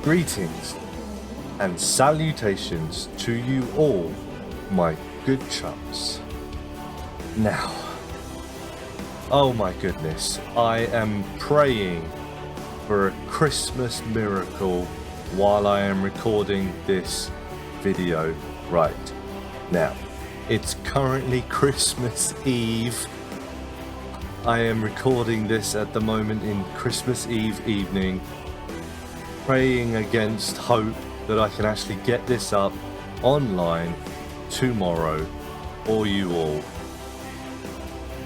Greetings and salutations to you all, my good chums. Now, oh my goodness, I am praying for a Christmas miracle while I am recording this video right now. It's currently Christmas Eve. I am recording this at the moment in Christmas Eve evening, praying against hope that I can actually get this up online tomorrow for you all.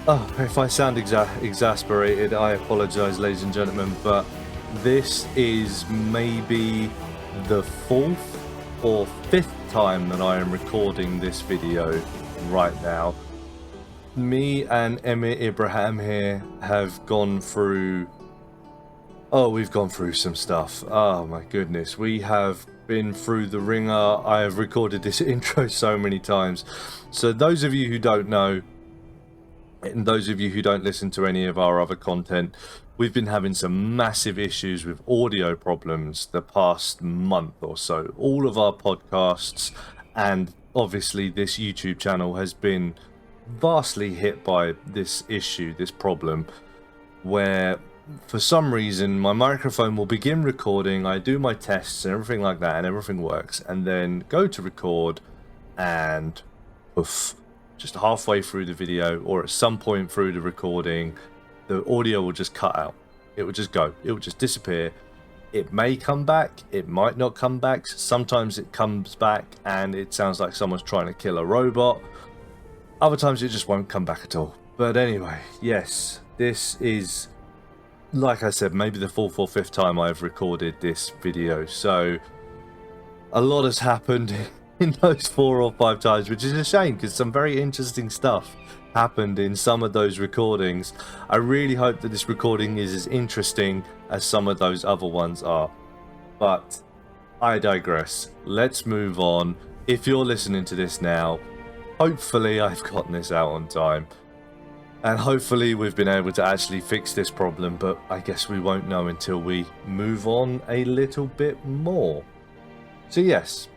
Oh, if I sound exasperated, I apologize, ladies and gentlemen, but this is maybe the 4th or 5th time that I am recording this video right now. Me and Emir Ibrahim here have gone through... we've gone through some stuff. Oh my goodness, we have been through the ringer. I have recorded this intro so many times. So those of you who don't know, and those of you who don't listen to any of our other content, we've been having some massive issues with audio problems the past month or so. All of our podcasts and obviously this YouTube channel has been vastly hit by this issue, this problem, where for some reason my microphone will begin recording, I do my tests and everything like that, and everything works, and then go to record and poof, just halfway through the video or at some point through the recording, the audio will just cut out. It will just go, it will just disappear. It may come back, it might not come back. Sometimes it comes back and it sounds like someone's trying to kill a robot. Other times it just won't come back at all. But anyway, yes, this is, like I said, maybe the 4th or 5th time I've recorded this video. So a lot has happened in those 4 or 5 times, which is a shame because some very interesting stuff happened in some of those recordings. I really hope that this recording is as interesting as some of those other ones are. But I digress. Let's move on. If you're listening to this now, hopefully I've gotten this out on time. And hopefully we've been able to actually fix this problem, but I guess we won't know until we move on a little bit more. So yes,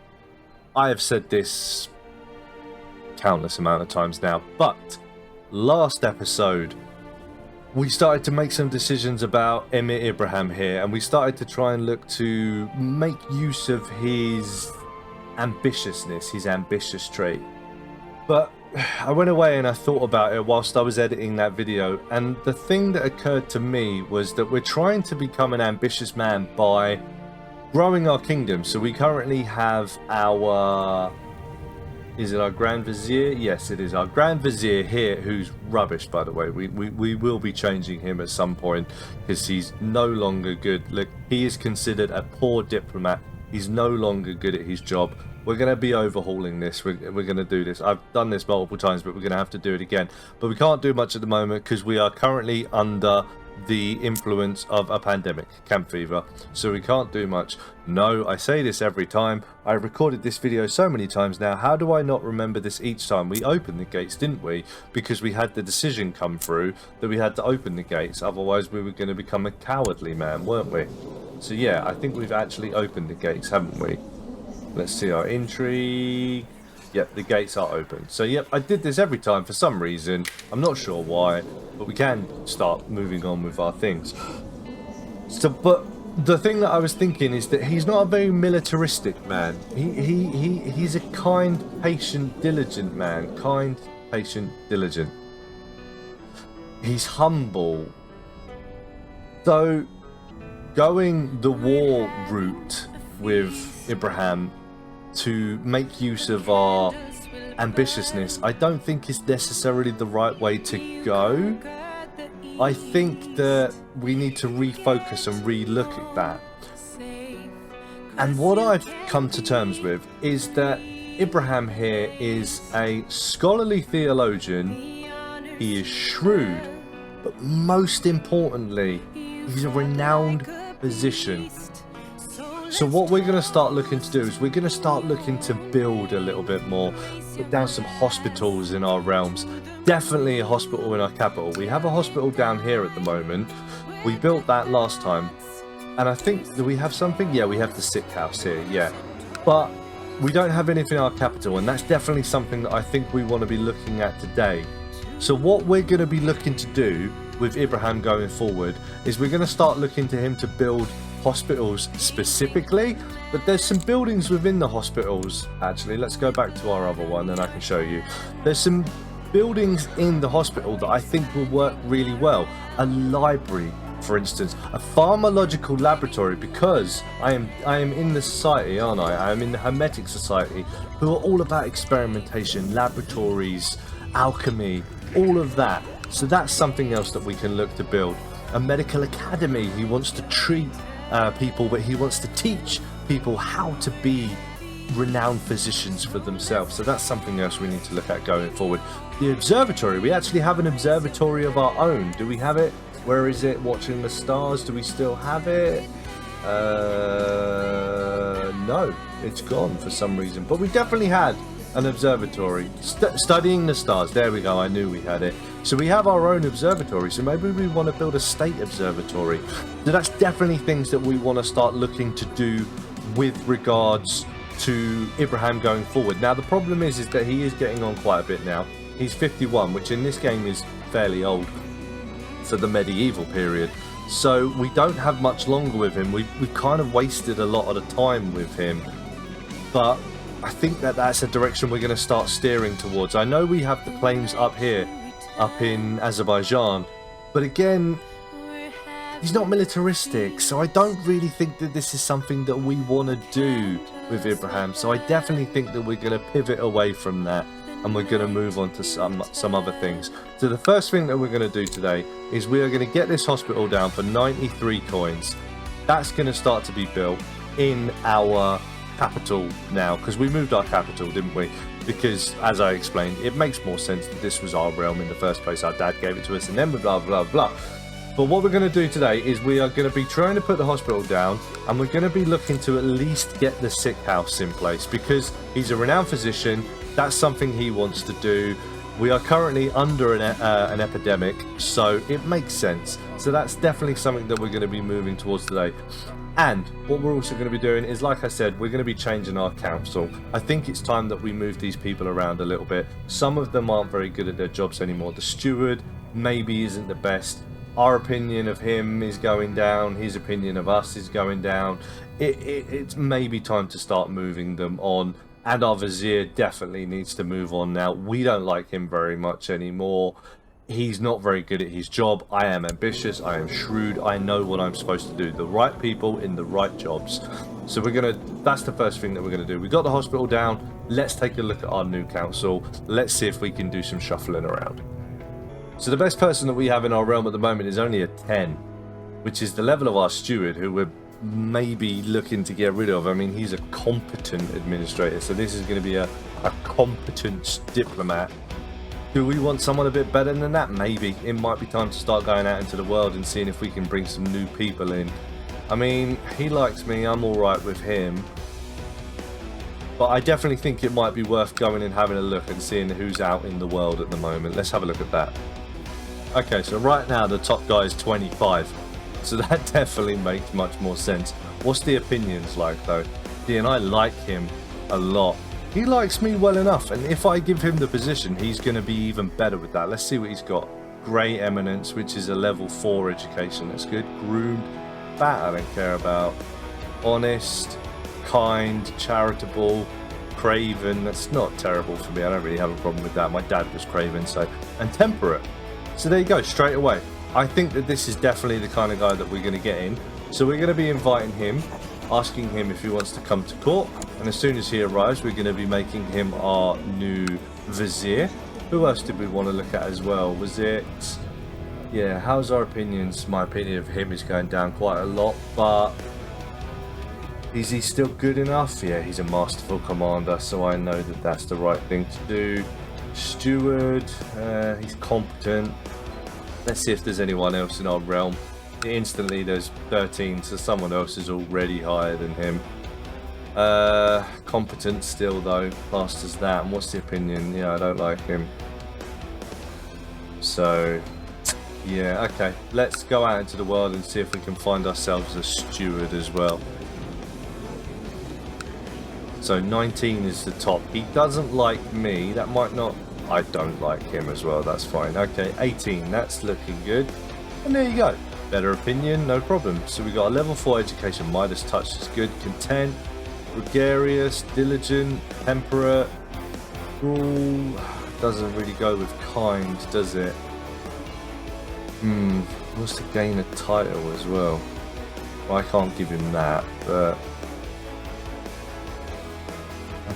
I have said this countless amount of times now, but last episode we started to make some decisions about Emir Ibrahim here, and we started to try and look to make use of his ambitiousness, his ambitious trait. But I went away and I thought about it whilst I was editing that video, and the thing that occurred to me was that we're trying to become an ambitious man by growing our kingdom. So we currently have our... is it our Grand Vizier? Yes, it is our Grand Vizier here, who's rubbish, by the way. We will be changing him at some point because he's no longer good. Look, he is considered a poor diplomat. He's no longer good at his job. We're going to be overhauling this. We're going to do this. I've done this multiple times, but we're going to have to do it again. But we can't do much at the moment because we are currently under the influence of a pandemic, camp fever. So we can't do much. No, I say this every time. I recorded this video so many times now. How do I not remember this each time? We opened the gates, didn't we? Because we had the decision come through that we had to open the gates. Otherwise, we were going to become a cowardly man, weren't we? So yeah, I think we've actually opened the gates, haven't we? Let's see our intrigue. Yep, the gates are open. So yep, I did this every time for some reason. I'm not sure why, but we can start moving on with our things. So, but the thing that I was thinking is that he's not a very militaristic man. He's a kind, patient, diligent man. Kind, patient, diligent. He's humble. So, going the war route with Ibrahim to make use of our ambitiousness, I don't think is necessarily the right way to go. I think that we need to refocus and re-look at that. And what I've come to terms with is that Ibrahim here is a scholarly theologian, he is shrewd, but most importantly, he's a renowned physician. So what we're going to start looking to do is we're going to start looking to build a little bit more, put down some hospitals in our realms. Definitely a hospital in our capital. We have a hospital down here at the moment. We built that last time. And I think, do we have something? Yeah, we have the sick house here, yeah. But we don't have anything in our capital, and that's definitely something that I think we want to be looking at today. So what we're going to be looking to do with Ibrahim going forward is we're going to start looking to him to build hospitals specifically, but there's some buildings within the hospitals. Actually, let's go back to our other one and I can show you. There's some buildings in the hospital that I think will work really well. A library, for instance, a pharmacological laboratory, because I am in the society, aren't I? I am in the Hermetic Society, who are all about experimentation, laboratories, alchemy, all of that. So that's something else that we can look to build. A medical academy. He wants to treat people, but he wants to teach people how to be renowned physicians for themselves. So that's something else we need to look at going forward. The observatory. We actually have an observatory of our own. Do we have it? Where is it? Watching the stars. Do we still have it? No, it's gone for some reason. But we definitely had an observatory. Studying the stars. There we go. I knew we had it. So we have our own observatory. So maybe we want to build a state observatory. So that's definitely things that we want to start looking to do with regards to Ibrahim going forward. Now the problem is that he is getting on quite a bit now. He's 51, which in this game is fairly old for the medieval period. So we don't have much longer with him. We've kind of wasted a lot of the time with him. But I think that that's a direction we're going to start steering towards. I know we have the claims up here, up in Azerbaijan, but again, he's not militaristic, so I don't really think that this is something that we want to do with Ibrahim. So I definitely think that we're going to pivot away from that, and we're going to move on to some other things. So the first thing that we're going to do today is we are going to get this hospital down for 93 coins. That's going to start to be built in our capital now, because we moved our capital, didn't we? Because as I explained, it makes more sense that this was our realm in the first place. Our dad gave it to us, and then blah blah blah. But what we're going to do today is we are going to be trying to put the hospital down, and we're going to be looking to at least get the sick house in place, because he's a renowned physician. That's something he wants to do. We are currently under an epidemic, so it makes sense. So that's definitely something that we're going to be moving towards today. And what we're also going to be doing is, like I said, we're going to be changing our council. I think it's time that we move these people around a little bit. Some of them aren't very good at their jobs anymore. The steward maybe isn't the best. Our opinion of him is going down. His opinion of us is going down. It's maybe time to start moving them on. And our vizier definitely needs to move on now. We don't like him very much anymore. He's not very good at his job. I am ambitious. I am shrewd. I know what I'm supposed to do. The right people in the right jobs. So that's the first thing that we're going to do. We got the hospital down. Let's take a look at our new council. Let's see if we can do some shuffling around. So the best person that we have in our realm at the moment is only a 10, which is the level of our steward, who we're maybe looking to get rid of. I mean, he's a competent administrator. So this is going to be a competent diplomat. Do we want someone a bit better than that? Maybe. It might be time to start going out into the world and seeing if we can bring some new people in. I mean, he likes me. I'm alright with him. But I definitely think it might be worth going and having a look and seeing who's out in the world at the moment. Let's have a look at that. Okay, so right now the top guy is 25. So that definitely makes much more sense. What's the opinions like, though? And I like him a lot. He likes me well enough, and if I give him the position, he's going to be even better with that. Let's see what he's got. Grey Eminence, which is a level 4 education. That's good. Groomed. That I don't care about. Honest. Kind. Charitable. Craven. That's not terrible for me. I don't really have a problem with that. My dad was Craven, so. And Temperate. So there you go, straight away. I think that this is definitely the kind of guy that we're going to get in. So we're going to be inviting him, asking him if he wants to come to court. And as soon as he arrives, we're going to be making him our new vizier. Who else did we want to look at as well? Was it... Yeah, how's our opinions? My opinion of him is going down quite a lot, but... Is he still good enough? Yeah, he's a masterful commander, so I know that that's the right thing to do. Steward, he's competent. Let's see if there's anyone else in our realm. Instantly there's 13, so someone else is already higher than him. Competent still though, classed as that. And what's the opinion? Yeah, I don't like him. So Yeah, okay. Let's go out into the world and see if we can find ourselves a steward as well. So 19 is the top. He doesn't like me. That might not... I don't like him as well. That's fine. Okay, 18. That's looking good. And there you go. Better opinion, no problem. So we got a level 4 education. Midas touch is good. Content, gregarious, diligent, temperate. Ooh, doesn't really go with kind, does it? Wants to gain a title as well. I can't give him that, but...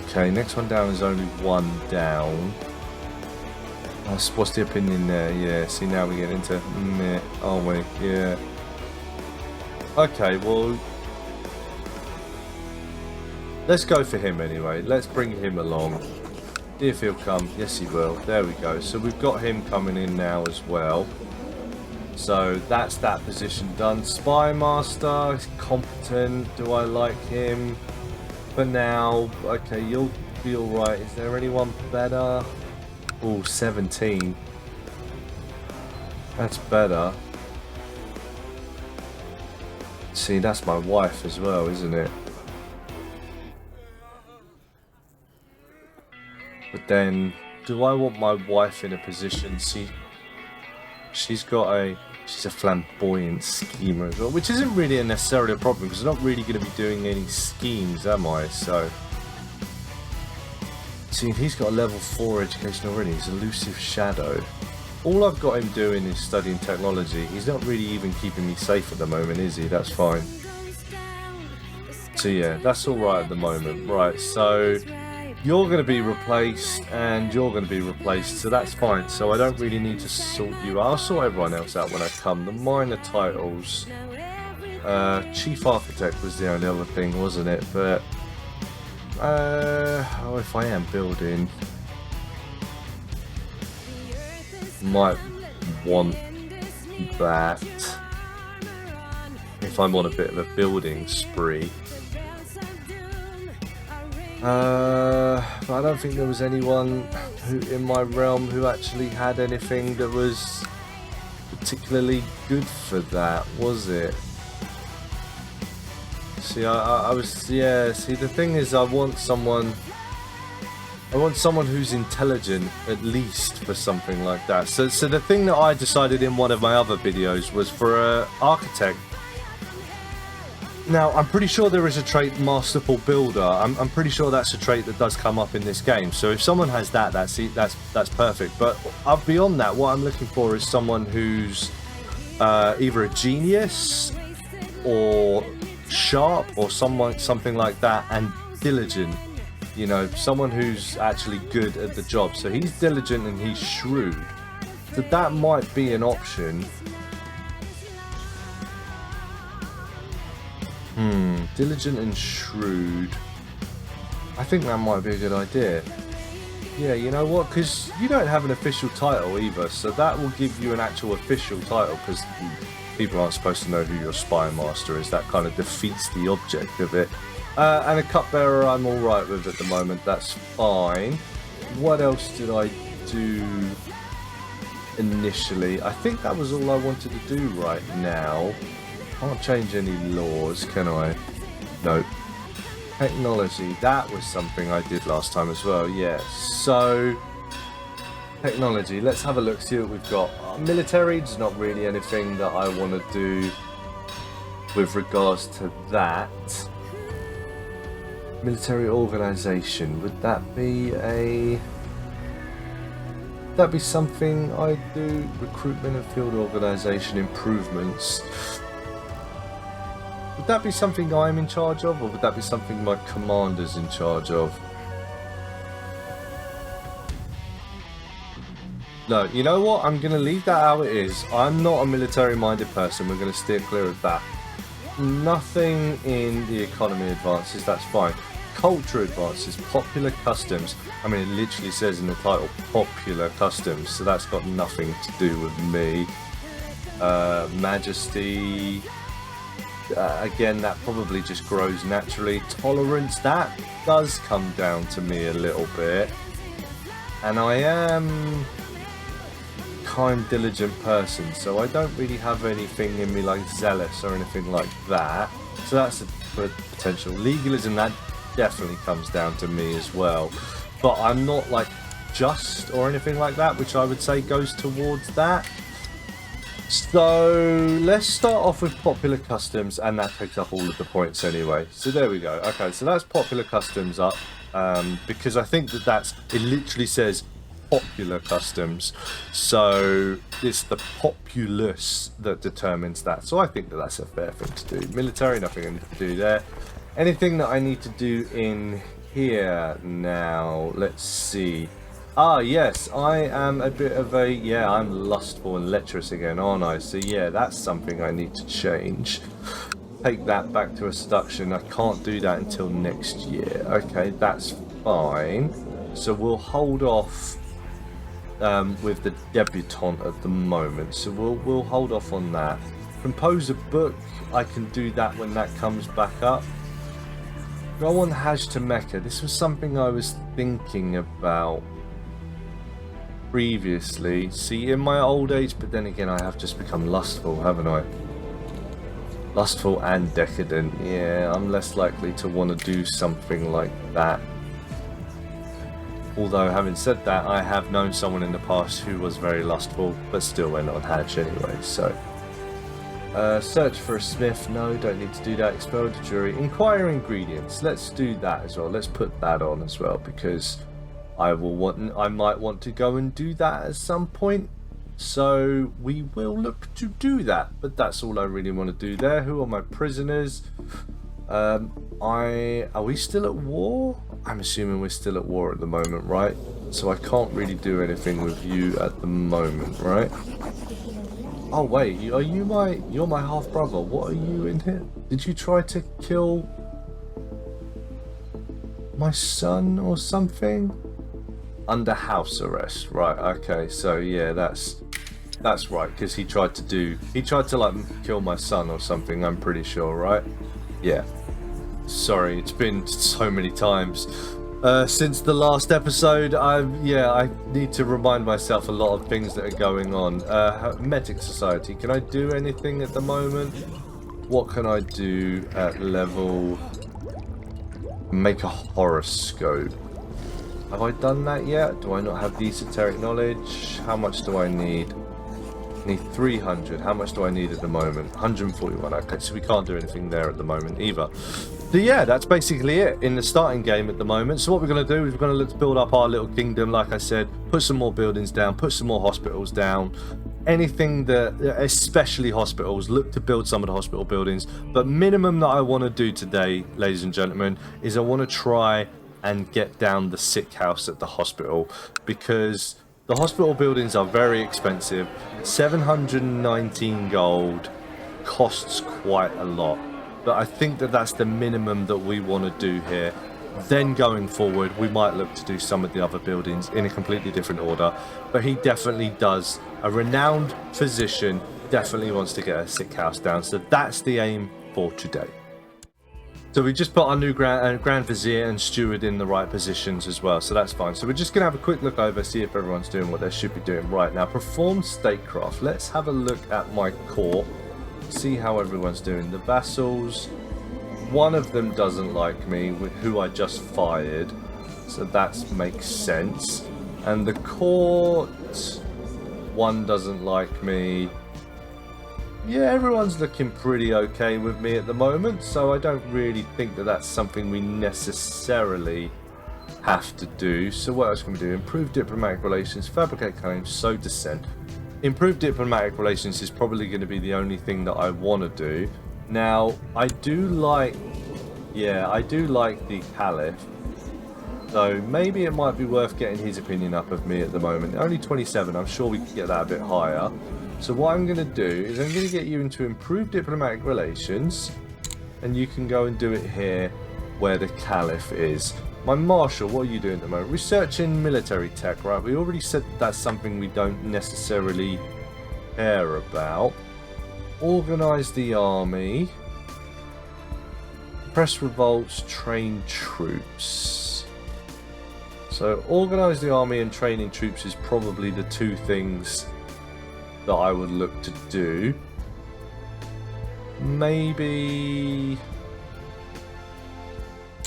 Okay, next one down is only one down. What's the opinion there? Yeah, see, now we get into meh, aren't we? Yeah. Okay, well... let's go for him anyway. Let's bring him along. See if he'll come. Yes, he will. There we go. So we've got him coming in now as well. So that's that position done. Spy Master is competent. Do I like him? For now. Okay, you'll be alright. Is there anyone better? Oh, 17. That's better. See, that's my wife as well, isn't it? But then, do I want my wife in a position? See, she's a flamboyant schemer as well, which isn't really necessarily a problem because I'm not really going to be doing any schemes, am I? So, see, he's got a level 4 education already. He's elusive shadow. All I've got him doing is studying technology. He's not really even keeping me safe at the moment, is he? That's fine. So yeah, that's all right at the moment. Right, so you're going to be replaced and you're going to be replaced, so that's fine. So I don't really need to sort you out. I'll sort everyone else out when I come. The minor titles, Chief Architect was the only other thing, wasn't it? But oh, if I am building, might want that if I'm on a bit of a building spree. But I don't think there was anyone who in my realm who actually had anything that was particularly good for that, was it? See, I was, yeah, see, the thing is, I want someone who's intelligent, at least, for something like that. So the thing that I decided in one of my other videos was for an architect. Now, I'm pretty sure there is a trait, Masterful Builder. I'm pretty sure that's a trait that does come up in this game. So if someone has that, that's perfect. But beyond that, what I'm looking for is someone who's either a genius or sharp or something like that, and diligent. You know, someone who's actually good at the job. So he's diligent and he's shrewd. So that might be an option. Diligent and shrewd. I think that might be a good idea. Yeah, you know what? Because you don't have an official title either, so that will give you an actual official title, because people aren't supposed to know who your spy master is. That kind of defeats the object of it. And a cupbearer I'm alright with at the moment. That's fine. What else did I do initially? I think that was all I wanted to do right now. Can't change any laws, can I? No. Technology, that was something I did last time as well, yeah. So, technology, let's have a look, see what we've got. Military, there's not really anything that I want to do with regards to that. Military organisation, would that be something I do? Recruitment and field organisation improvements. Would that be something I'm in charge of, or would that be something my commander's in charge of? No, you know what? I'm going to leave that how it is. I'm not a military-minded person. We're going to steer clear of that. Nothing in the economy advances. That's fine. Culture advances. Popular customs. I mean, it literally says in the title, popular customs. So that's got nothing to do with me. Majesty. Again, that probably just grows naturally. Tolerance, that does come down to me a little bit. And I am kind, diligent person, so I don't really have anything in me like zealous or anything like that. So that's a potential. Legalism, that definitely comes down to me as well. But I'm not like just or anything like that, which I would say goes towards that. So let's start off with popular customs, and that takes up all of the points anyway. So there we go. Okay, so that's popular customs up, because I think that it literally says popular customs, so it's the populace that determines that. So I think that that's a fair thing to do. Military, nothing I need to do there. Anything that I need to do in here now? Let's see. Ah, yes, I am a bit of a, yeah, I'm lustful and lecherous again, aren't I? So yeah, that's something I need to change. Take that back to a seduction. I can't do that until next year. Okay, that's fine. So we'll hold off with the debutante at the moment. So we'll hold off on that. Compose a book. I can do that when that comes back up. Go on Hajj to Mecca. This was something I was thinking about previously. See, in my old age, but then again, I have just become lustful, haven't I? Lustful and decadent. Yeah, I'm less likely to want to do something like that. Although, having said that, I have known someone in the past who was very lustful, but still went on Hajj anyway, so. Search for a smith. No, don't need to do that. Expel the jury. Inquire ingredients. Let's do that as well. Let's put that on as well, because I might want to go and do that at some point. So we will look to do that. But that's all I really want to do there. Who are my prisoners? Are we still at war? I'm assuming we're still at war at the moment, right? So I can't really do anything with you at the moment, right? Oh wait, you're my half brother. What are you in here? Did you try to kill my son or something? Under house arrest, right? Okay, so yeah, that's right, because he tried to like kill my son or something. I'm pretty sure, right? Yeah. Sorry, it's been so many times since the last episode. I need to remind myself a lot of things that are going on. Medic Society. Can I do anything at the moment? What can I do at level? Make a horoscope. Have I done that yet? Do I not have the esoteric knowledge? How much do I need? I need 300. How much do I need at the moment? 141. Okay, so we can't do anything there at the moment either. So yeah, that's basically it in the starting game at the moment. So what we're going to do is we're going to look to build up our little kingdom, like I said, put some more buildings down, put some more hospitals down. Anything that, especially hospitals, look to build some of the hospital buildings. But minimum that I want to do today, ladies and gentlemen, is I want to try and get down the sick house at the hospital, because the hospital buildings are very expensive. 719 gold costs quite a lot, but I think that that's the minimum that we want to do here. Then going forward, we might look to do some of the other buildings in a completely different order. But he definitely does. A renowned physician definitely wants to get a sick house down, so that's the aim for today. So we just put our new Grand Vizier and Steward in the right positions as well, so that's fine. So we're just going to have a quick look over, see if everyone's doing what they should be doing right now. Perform statecraft. Let's have a look at my court, see how everyone's doing. The vassals, one of them doesn't like me, who I just fired, so that makes sense. And the court, one doesn't like me. Yeah, everyone's looking pretty okay with me at the moment, so I don't really think that that's something we necessarily have to do. So what else can we do? Improve diplomatic relations, fabricate claims, sow dissent. Improve diplomatic relations is probably going to be the only thing that I want to do. Now, I do like the Caliph, so maybe it might be worth getting his opinion up of me at the moment. Only 27, I'm sure we could get that a bit higher. So what I'm going to do is I'm going to get you into improved diplomatic relations, and you can go and do it here where the Caliph is. My Marshal, what are you doing at the moment? Researching military tech, right? We already said that's something we don't necessarily care about. Organize the army. Press revolts, train troops. So organize the army and training troops is probably the two things that I would look to do. Maybe...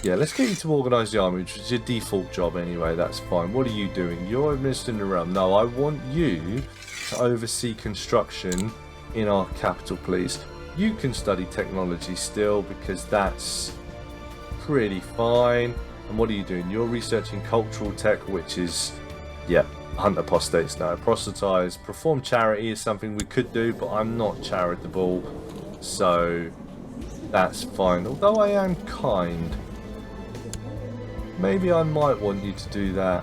yeah, let's get you to organise the army, which is your default job anyway, that's fine. What are you doing? You're administering the realm. No, I want you to oversee construction in our capital, please. You can study technology still, because that's pretty fine. And what are you doing? You're researching cultural tech, which is, yeah, hunt apostates now. Proselytize. Perform charity is something we could do, but I'm not charitable, so that's fine. Although I am kind. Maybe I might want you to do that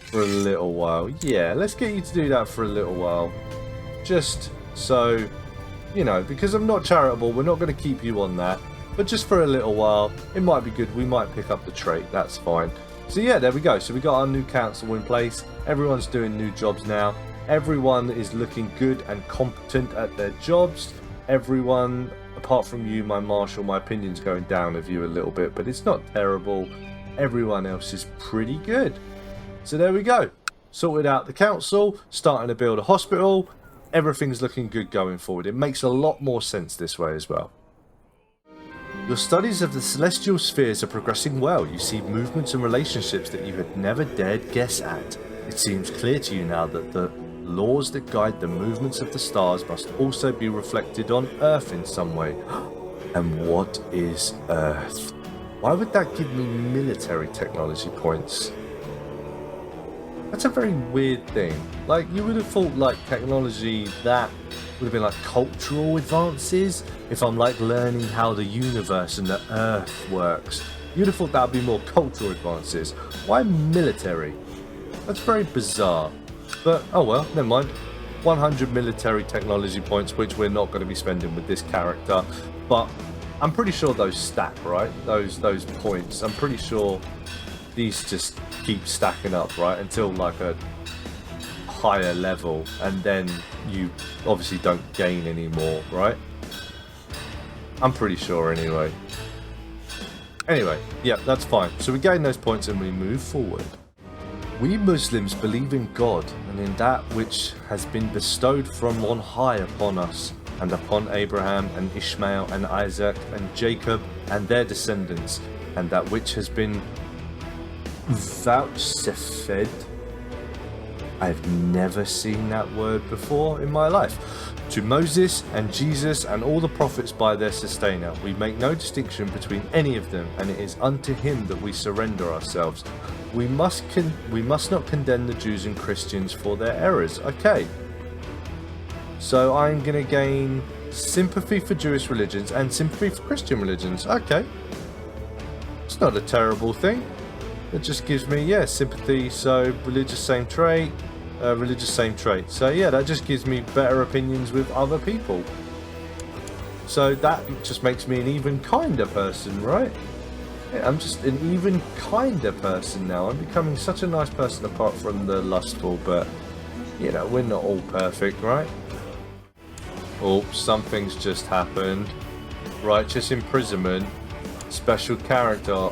for a little while. Yeah, let's get you to do that for a little while. Just so, you know, because I'm not charitable, we're not going to keep you on that. But just for a little while, it might be good. We might pick up the trait. That's fine. So yeah, there we go. So we got our new council in place. Everyone's doing new jobs now. Everyone is looking good and competent at their jobs. Everyone... apart from you, my marshal, my opinion's going down of you a little bit, but it's not terrible. Everyone else is pretty good. So there we go. Sorted out the council, starting to build a hospital. Everything's looking good going forward. It makes a lot more sense this way as well. Your studies of the celestial spheres are progressing well. You see movements and relationships that you had never dared guess at. It seems clear to you now that the laws that guide the movements of the stars must also be reflected on Earth in some way. And what is Earth? Why would that give me military technology points? That's a very weird thing. Like, you would have thought, like, technology that would have been like cultural advances. If I'm like learning how the universe and the Earth works, you'd have thought that would be more cultural advances. Why military? That's very bizarre. But, oh well, never mind. 100 military technology points, which we're not going to be spending with this character. But I'm pretty sure those stack, right? Those points. I'm pretty sure these just keep stacking up, right? Until like a higher level. And then you obviously don't gain any more, right? I'm pretty sure anyway. Anyway, yeah, that's fine. So we gain those points and we move forward. We Muslims believe in God and in that which has been bestowed from on high upon us and upon Abraham and Ishmael and Isaac and Jacob and their descendants, and that which has been vouchsafed. I've never seen that word before in my life. To Moses and Jesus and all the prophets by their sustainer. We make no distinction between any of them, and it is unto him that we surrender ourselves. We must not condemn the Jews and Christians for their errors. Okay. So I'm going to gain sympathy for Jewish religions and sympathy for Christian religions. Okay. It's not a terrible thing. It just gives me, yeah, sympathy. So religious, same trait. Religious, same trait. So yeah, that just gives me better opinions with other people. So that just makes me an even kinder person, right? Yeah, I'm just an even kinder person now. I'm becoming such a nice person apart from the lustful, but, you know, we're not all perfect, right? Oh, something's just happened. Righteous imprisonment. Special character.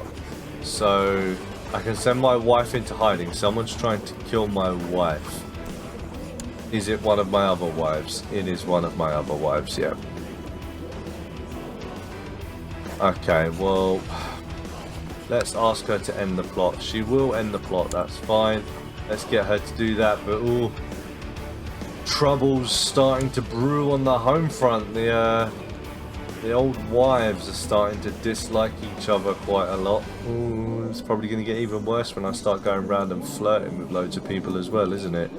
So, I can send my wife into hiding. Someone's trying to kill my wife. Is it one of my other wives? It is one of my other wives, yeah. Okay, well... let's ask her to end the plot. She will end the plot, that's fine. Let's get her to do that, but ooh, trouble's starting to brew on the home front. The old wives are starting to dislike each other quite a lot. Ooh, it's probably going to get even worse when I start going around and flirting with loads of people as well, isn't it?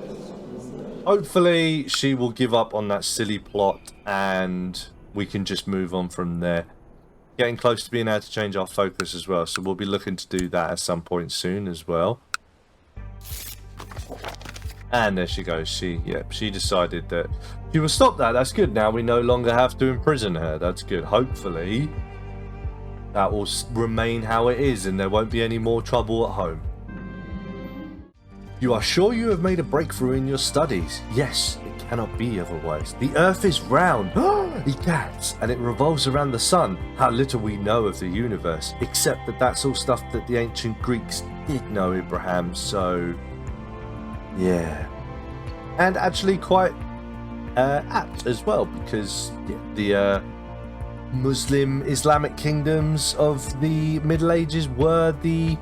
Hopefully she will give up on that silly plot and we can just move on from there. Getting close to being able to change our focus as well, so we'll be looking to do that at some point soon as well. And there she goes. She decided that she will stop that. That's good. Now we no longer have to imprison her. That's good. Hopefully that will remain how it is and there won't be any more trouble at home. You are sure you have made a breakthrough in your studies? Yes, it cannot be otherwise. The earth is round. Egad, and it revolves around the sun. How little we know of the universe, except that that's all stuff that the ancient Greeks did know, Ibrahim, so... yeah. and actually quite apt as well, because the Muslim Islamic kingdoms of the Middle Ages were the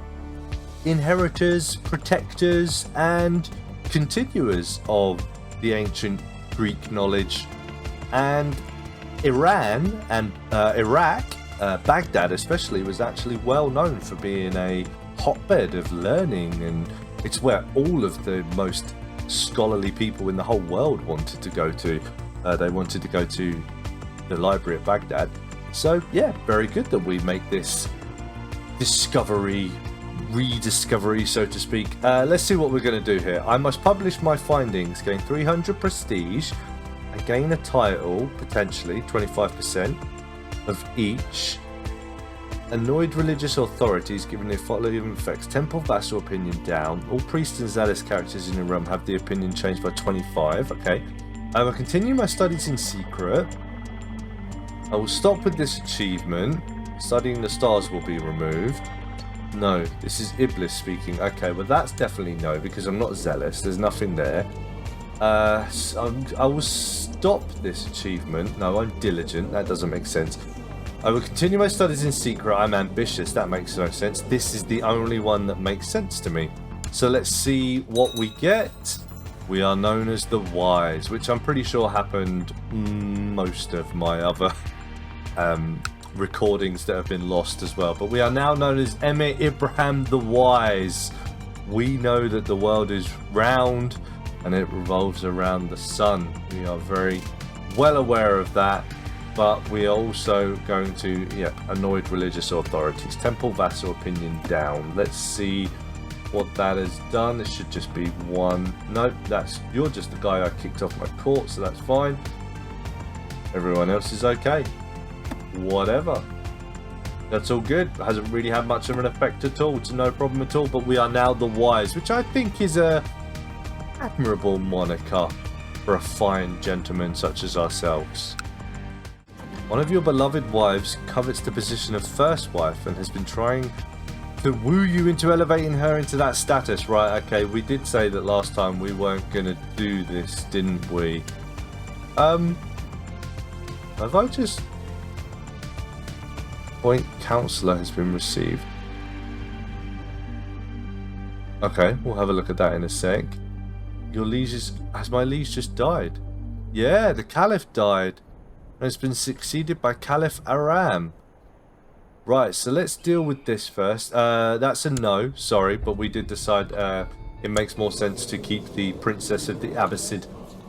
inheritors, protectors, and continuers of the ancient Greek knowledge. And Iran and Iraq, Baghdad especially, was actually well known for being a hotbed of learning, and it's where all of the most scholarly people in the whole world wanted to go to. They wanted to go to the library at Baghdad. So yeah, very good that we make this rediscovery, so to speak. Let's see what we're going to do here. I must publish my findings, gain 300 prestige, and gain a title, potentially 25% of each. Annoyed religious authorities given the following effects: temple vassal opinion down. All priests and zealous characters in the realm have the opinion changed by 25. Okay. I will continue my studies in secret. I will stop with this achievement. Studying the stars will be removed. No, this is Iblis speaking. Okay, well that's definitely no, because I'm not zealous. There's nothing there. So I will stop this achievement. No, I'm diligent. That doesn't make sense. I will continue my studies in secret. I'm ambitious. That makes no sense. This is the only one that makes sense to me. So let's see what we get. We are known as the Wise, which I'm pretty sure happened most of my other recordings that have been lost as well. But we are now known as Emir Ibrahim the Wise. We know that the world is round and it revolves around the sun. We are very well aware of that. But we are also going to, annoyed religious authorities. Temple vassal opinion down. Let's see what that has done. It should just be one. Nope, you're just the guy I kicked off my court, so that's fine. Everyone else is okay. Whatever. That's all good. It hasn't really had much of an effect at all. It's no problem at all. But we are now the Wise, which I think is a admirable moniker for a fine gentleman such as ourselves. One of your beloved wives covets the position of first wife and has been trying to woo you into elevating her into that status. Right, okay, we did say that last time we weren't going to do this, didn't we? Have I just... Point counselor has been received. Okay, we'll have a look at that in a sec. Your liege has my liege just died? Yeah, the Caliph died. And it's been succeeded by Caliph Aram. Right, so let's deal with this first. That's a no, sorry, but we did decide it makes more sense to keep the Princess of the Abbasid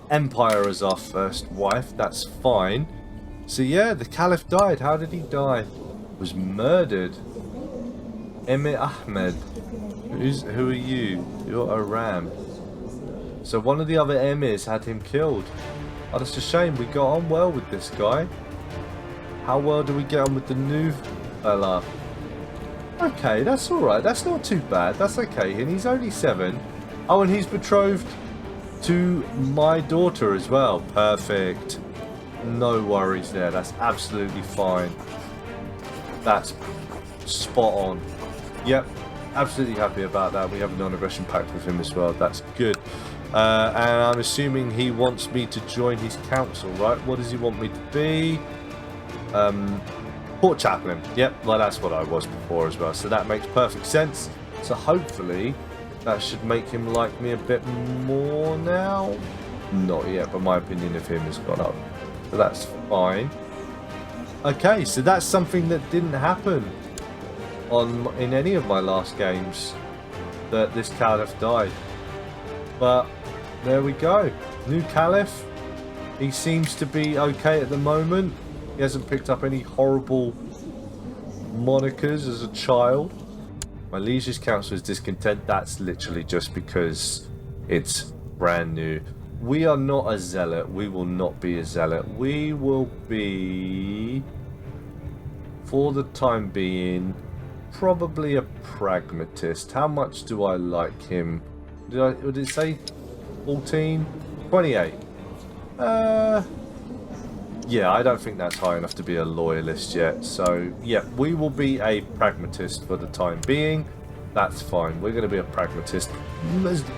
Empire as our first wife. That's fine. So yeah, the Caliph died. How did he die? Was murdered. Emir Ahmed. Who are you? You're Aram. So one of the other emirs had him killed. Oh, that's a shame. We got on well with this guy. How well do we get on with the new fella? Okay, that's alright. That's not too bad. That's okay. And he's only 7. Oh, and he's betrothed to my daughter as well. Perfect. No worries there. That's absolutely fine. That's spot on. Yep. Absolutely happy about that. We have a non-aggression pact with him as well. That's good. And I'm assuming he wants me to join his council, right? What does he want me to be? Court chaplain. Yep, well, that's what I was before as well. So that makes perfect sense. So hopefully that should make him like me a bit more now. Not yet, but my opinion of him has gone up. So that's fine. Okay, so that's something that didn't happen in any of my last games, that this Caliph died. But there we go. New Caliph. He seems to be okay at the moment. He hasn't picked up any horrible monikers as a child. My liege's council is discontent. That's literally just because it's brand new. We are not a zealot. We will not be a zealot. We will be, for the time being, probably a pragmatist. How much do I like him? Would it say 14? 28. Yeah, I don't think that's high enough to be a loyalist yet. So, yeah, we will be a pragmatist for the time being. That's fine. We're going to be a pragmatist,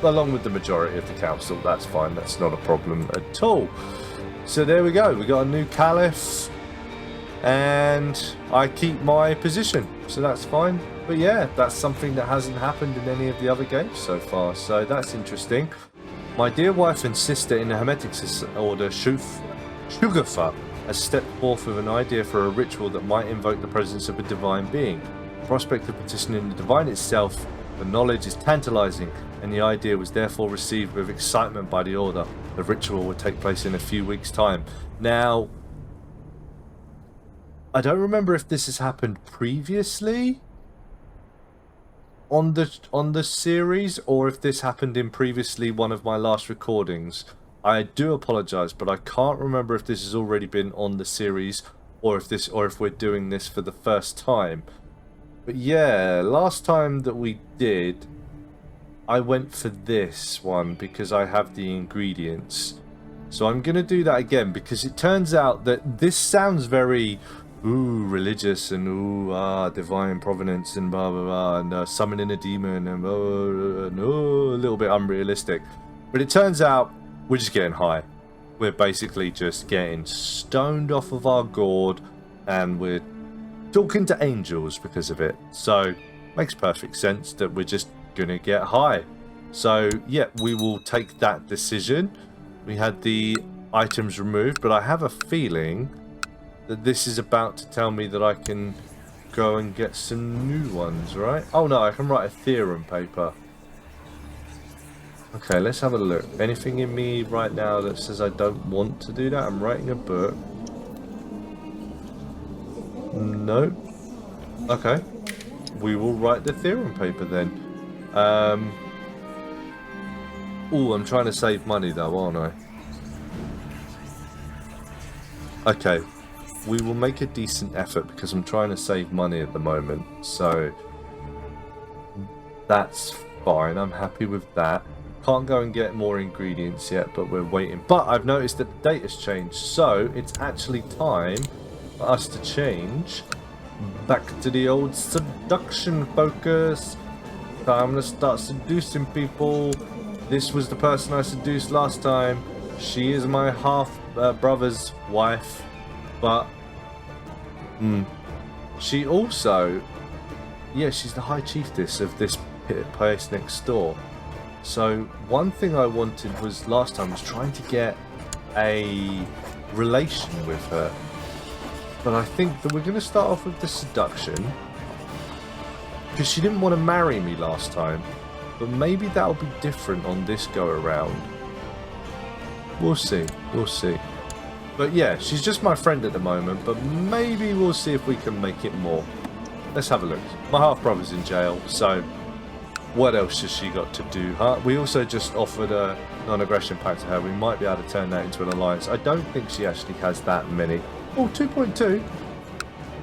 along with the majority of the council. That's fine. That's not a problem at all. So there we go. We got a new Caliph, and I keep my position. So that's fine. But yeah, that's something that hasn't happened in any of the other games so far. So that's interesting. My dear wife and sister in the Hermetic Order, Shugafa, has stepped forth with an idea for a ritual that might invoke the presence of a divine being. The prospect of petitioning the divine itself for knowledge is tantalizing, and the idea was therefore received with excitement by the Order. The ritual will take place in a few weeks' time. Now, I don't remember if this has happened previously on the series, or if this happened in previously one of my last recordings. I do apologize, but I can't remember if this has already been on the series, or if we're doing this for the first time. But yeah, last time that we did, I went for this one because I have the ingredients. So I'm gonna do that again, because it turns out that this sounds very religious, and divine providence, and blah blah blah, and summoning a demon, and a little bit unrealistic. But it turns out we're just getting high. We're basically just getting stoned off of our gourd, and we're talking to angels because of it. So makes perfect sense that we're just gonna get high. So yeah, we will take that decision. We had the items removed, but I have a feeling that this is about to tell me that I can go and get some new ones, right? Oh no, I can write a theorem paper. Okay, let's have a look. Anything in me right now that says I don't want to do that? I'm writing a book. No. Okay. We will write the theorem paper then. Oh, I'm trying to save money though, aren't I? Okay. We will make a decent effort because I'm trying to save money at the moment. So that's fine. I'm happy with that. Can't go and get more ingredients yet, but we're waiting. But I've noticed that the date has changed, so it's actually time for us to change back to the old seduction focus. So I'm going to start seducing people. This was the person I seduced last time. She is my half brother's wife, but she also, yeah, she's the high chiefess of this place next door. So one thing I wanted was last time was trying to get a relation with her, but I think that we're going to start off with the seduction because she didn't want to marry me last time, but maybe that'll be different on this go around. We'll see, we'll see. But yeah, she's just my friend at the moment, but maybe we'll see if we can make it more. Let's have a look. My half brother's in jail, so what else has she got to do, huh? We also just offered a non-aggression pact to her. We might be able to turn that into an alliance. I don't think she actually has that many. Oh, 2.2.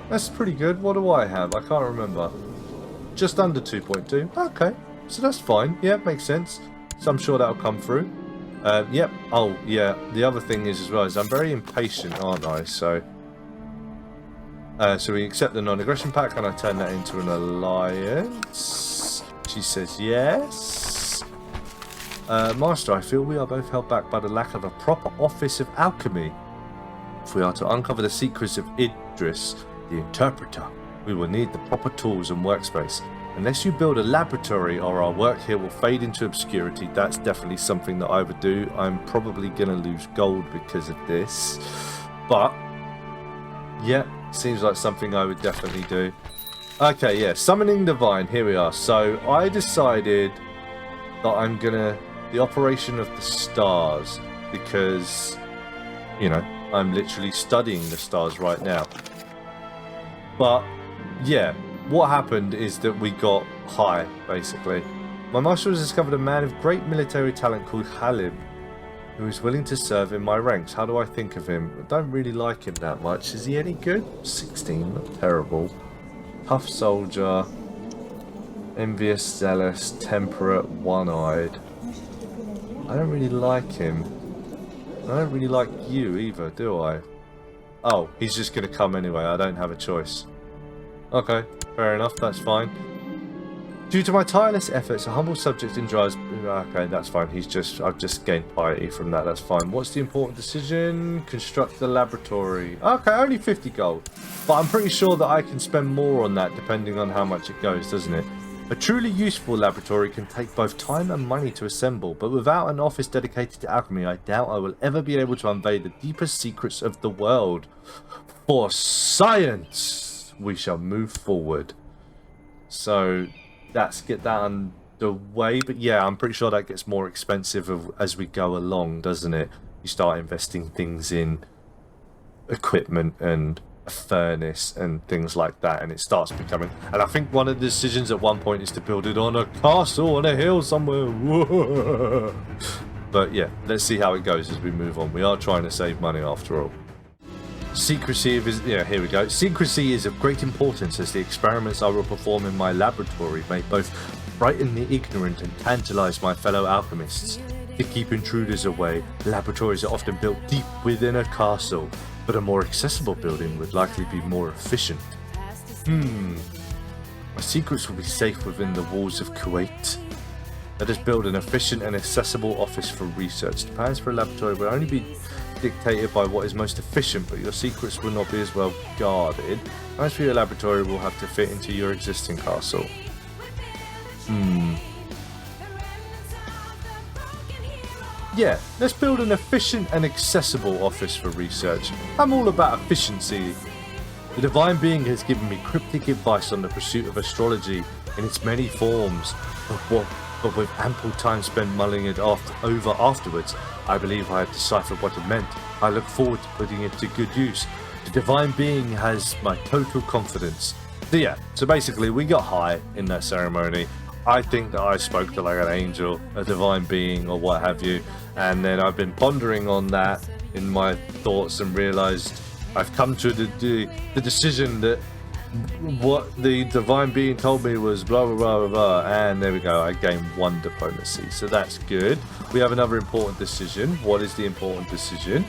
That's pretty good. What do I have? I can't remember. Just under 2.2. Okay, so that's fine. Yeah, makes sense. So I'm sure that'll come through. Yep. Oh, yeah. The other thing is as well is I'm very impatient, aren't I? So we accept the non-aggression pact, and I turn that into an alliance. She says yes. Master, I feel we are both held back by the lack of a proper office of alchemy. If we are to uncover the secrets of Idris, the interpreter, we will need the proper tools and workspace. Unless you build a laboratory, or our work here will fade into obscurity. That's definitely something that I would do. I'm probably going to lose gold because of this. But yeah, seems like something I would definitely do. Okay, yeah, summoning divine, here we are. So I decided that I'm gonna the operation of the stars, because you know I'm literally studying the stars right now. But yeah, what happened is that we got high, basically. My master has discovered a man of great military talent called Caliph, who is willing to serve in my ranks. How do I think of him? I don't really like him that much. Is he any good? 16, not terrible. Tough soldier, envious, zealous, temperate, one-eyed. I don't really like him. I don't really like you either, do I? Oh, he's just going to come anyway. I don't have a choice. Okay, fair enough. That's fine. Due to my tireless efforts, a humble subject enjoys... Okay, that's fine. I've just gained piety from that. That's fine. What's the important decision? Construct the laboratory. Okay, only 50 gold. But I'm pretty sure that I can spend more on that depending on how much it goes, doesn't it? A truly useful laboratory can take both time and money to assemble, but without an office dedicated to alchemy, I doubt I will ever be able to unveil the deepest secrets of the world. For science, we shall move forward. So... let's get that underway. But yeah, I'm pretty sure that gets more expensive as we go along, doesn't it? You start investing things in equipment and a furnace and things like that, and it starts becoming... and I think one of the decisions at one point is to build it on a castle on a hill somewhere. Whoa. But yeah, let's see how it goes as we move on. We are trying to save money after all. Secrecy is... yeah, here we go. Secrecy is of great importance, as the experiments I will perform in my laboratory may both frighten the ignorant and tantalize my fellow alchemists. To keep intruders away, laboratories are often built deep within a castle, but a more accessible building would likely be more efficient. My secrets will be safe within the walls of Kuwait. Let us build an efficient and accessible office for research. The plans for a laboratory will only be dictated by what is most efficient, but your secrets will not be as well guarded. Plans for your laboratory will have to fit into your existing castle. Yeah, let's build an efficient and accessible office for research. I'm all about efficiency. The Divine Being has given me cryptic advice on the pursuit of astrology in its many forms, but with ample time spent mulling it over afterwards, I believe I have deciphered what it meant. I look forward to putting it to good use. The Divine Being has my total confidence. So yeah, so basically we got high in that ceremony. I think that I spoke to like an angel, a divine being or what have you, and then I've been pondering on that in my thoughts and realized I've come to the decision that what the divine being told me was blah blah blah blah blah, and there we go, I gained 1 diplomacy, so that's good. We have another important decision. What is the important decision?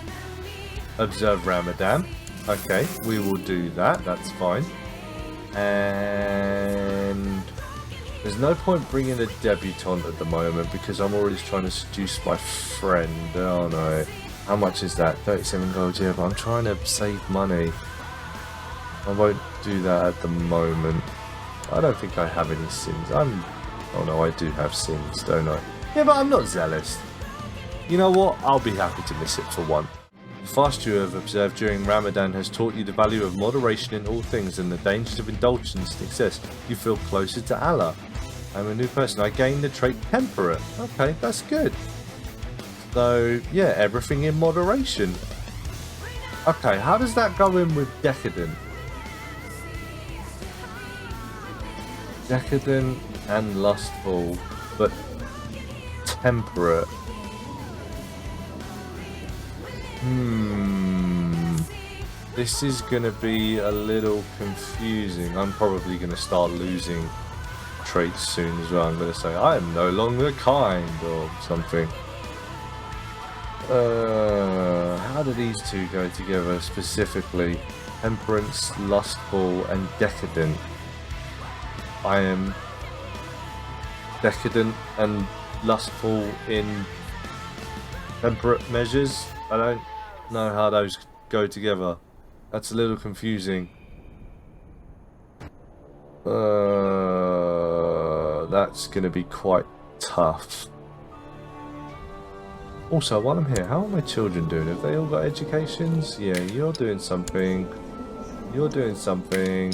Observe Ramadan. Okay, we will do that, that's fine. And there's no point bringing a debutante at the moment because I'm already trying to seduce my friend. Oh no. How much is that? 37 gold, yeah, but I'm trying to save money. I won't do that at the moment. I don't think I have any sins. Oh no, I do have sins, don't I? Yeah, but I'm not zealous. You know what? I'll be happy to miss it for one. The fast you have observed during Ramadan has taught you the value of moderation in all things and the dangers of indulgence and excess. You feel closer to Allah. I'm a new person. I gained the trait temperate. Okay, that's good. So, yeah, everything in moderation. Okay, how does that go in with decadent? Decadent and lustful, but temperate. This is going to be a little confusing. I'm probably going to start losing traits soon as well. I'm going to say, I am no longer kind or something. How do these two go together specifically? Temperance, lustful, and decadent. I am decadent and lustful in temperate measures. I don't know how those go together. That's a little confusing. That's going to be quite tough. Also, while I'm here, how are my children doing? Have they all got educations? Yeah, you're doing something. You're doing something.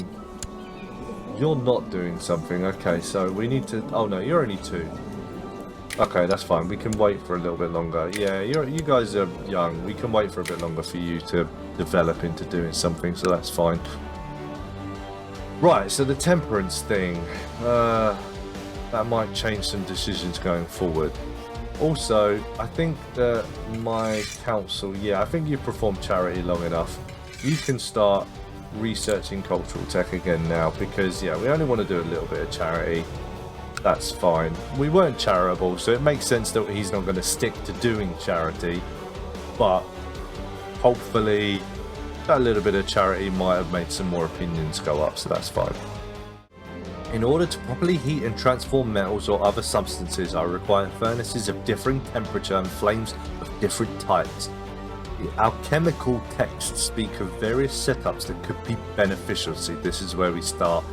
You're not doing something. Okay, so we need to... oh no, you're only 2. Okay, that's fine. We can wait for a little bit longer. Yeah, you guys are young. We can wait for a bit longer for you to develop into doing something, so that's fine. Right, so the temperance thing. That might change some decisions going forward. Also, I think that my council... yeah, I think you've performed charity long enough. You can start researching cultural tech again now, because, yeah, we only want to do a little bit of charity. That's fine. We weren't charitable, so it makes sense that he's not going to stick to doing charity. But hopefully that little bit of charity might have made some more opinions go up, so that's fine. In order to properly heat and transform metals or other substances, I require furnaces of differing temperature and flames of different types. The alchemical texts speak of various setups that could be beneficial. See, this is where we start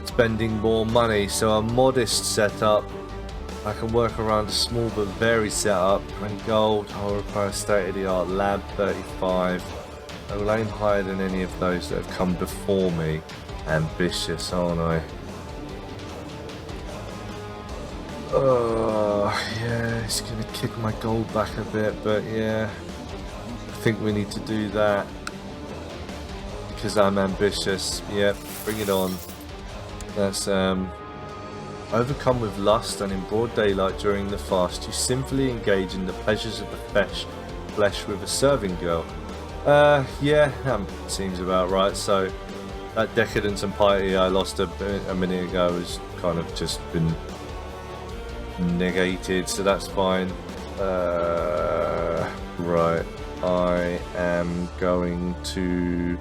spending more money. So a modest setup, I can work around a small but varied setup. 20 gold, I'll require state-of-the-art lab 35. I will aim higher than any of those that have come before me. Ambitious, aren't I? Yeah, it's gonna kick my gold back a bit, but yeah, I think we need to do that because I'm ambitious. Yep, bring it on. That's overcome with lust, and in broad daylight during the fast, you sinfully engage in the pleasures of the flesh with a serving girl. Yeah, that seems about right. So that decadence and piety I lost a minute ago has kind of just been negated, so that's fine. Right, I am going to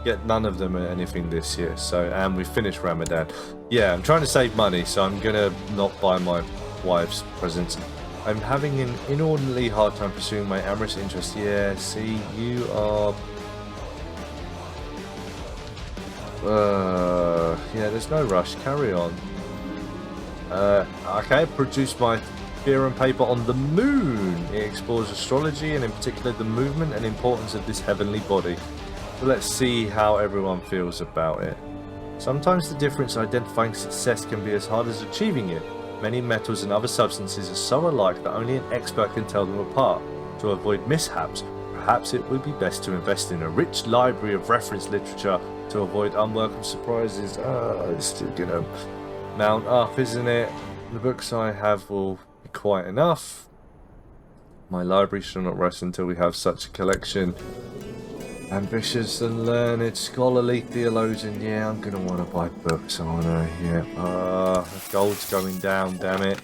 get none of them at anything this year. So, and we finished Ramadan. Yeah, I'm trying to save money, so I'm gonna not buy my wife's presents. I'm having an inordinately hard time pursuing my amorous interest. Yeah, see, you are. Yeah, there's no rush. Carry on. Okay, produce my theorem paper on the moon. It explores astrology and in particular the movement and importance of this heavenly body. So let's see how everyone feels about it. Sometimes the difference identifying success can be as hard as achieving it. Many metals and other substances are so alike that only an expert can tell them apart. To avoid mishaps, perhaps it would be best to invest in a rich library of reference literature to avoid unwelcome surprises. It's still gonna mount up, isn't it? The books I have will be quite enough. My library shall not rest until we have such a collection. Ambitious and learned, scholarly theologian. Yeah, I'm gonna want to buy books, aren't I? Yeah. Gold's going down, damn it.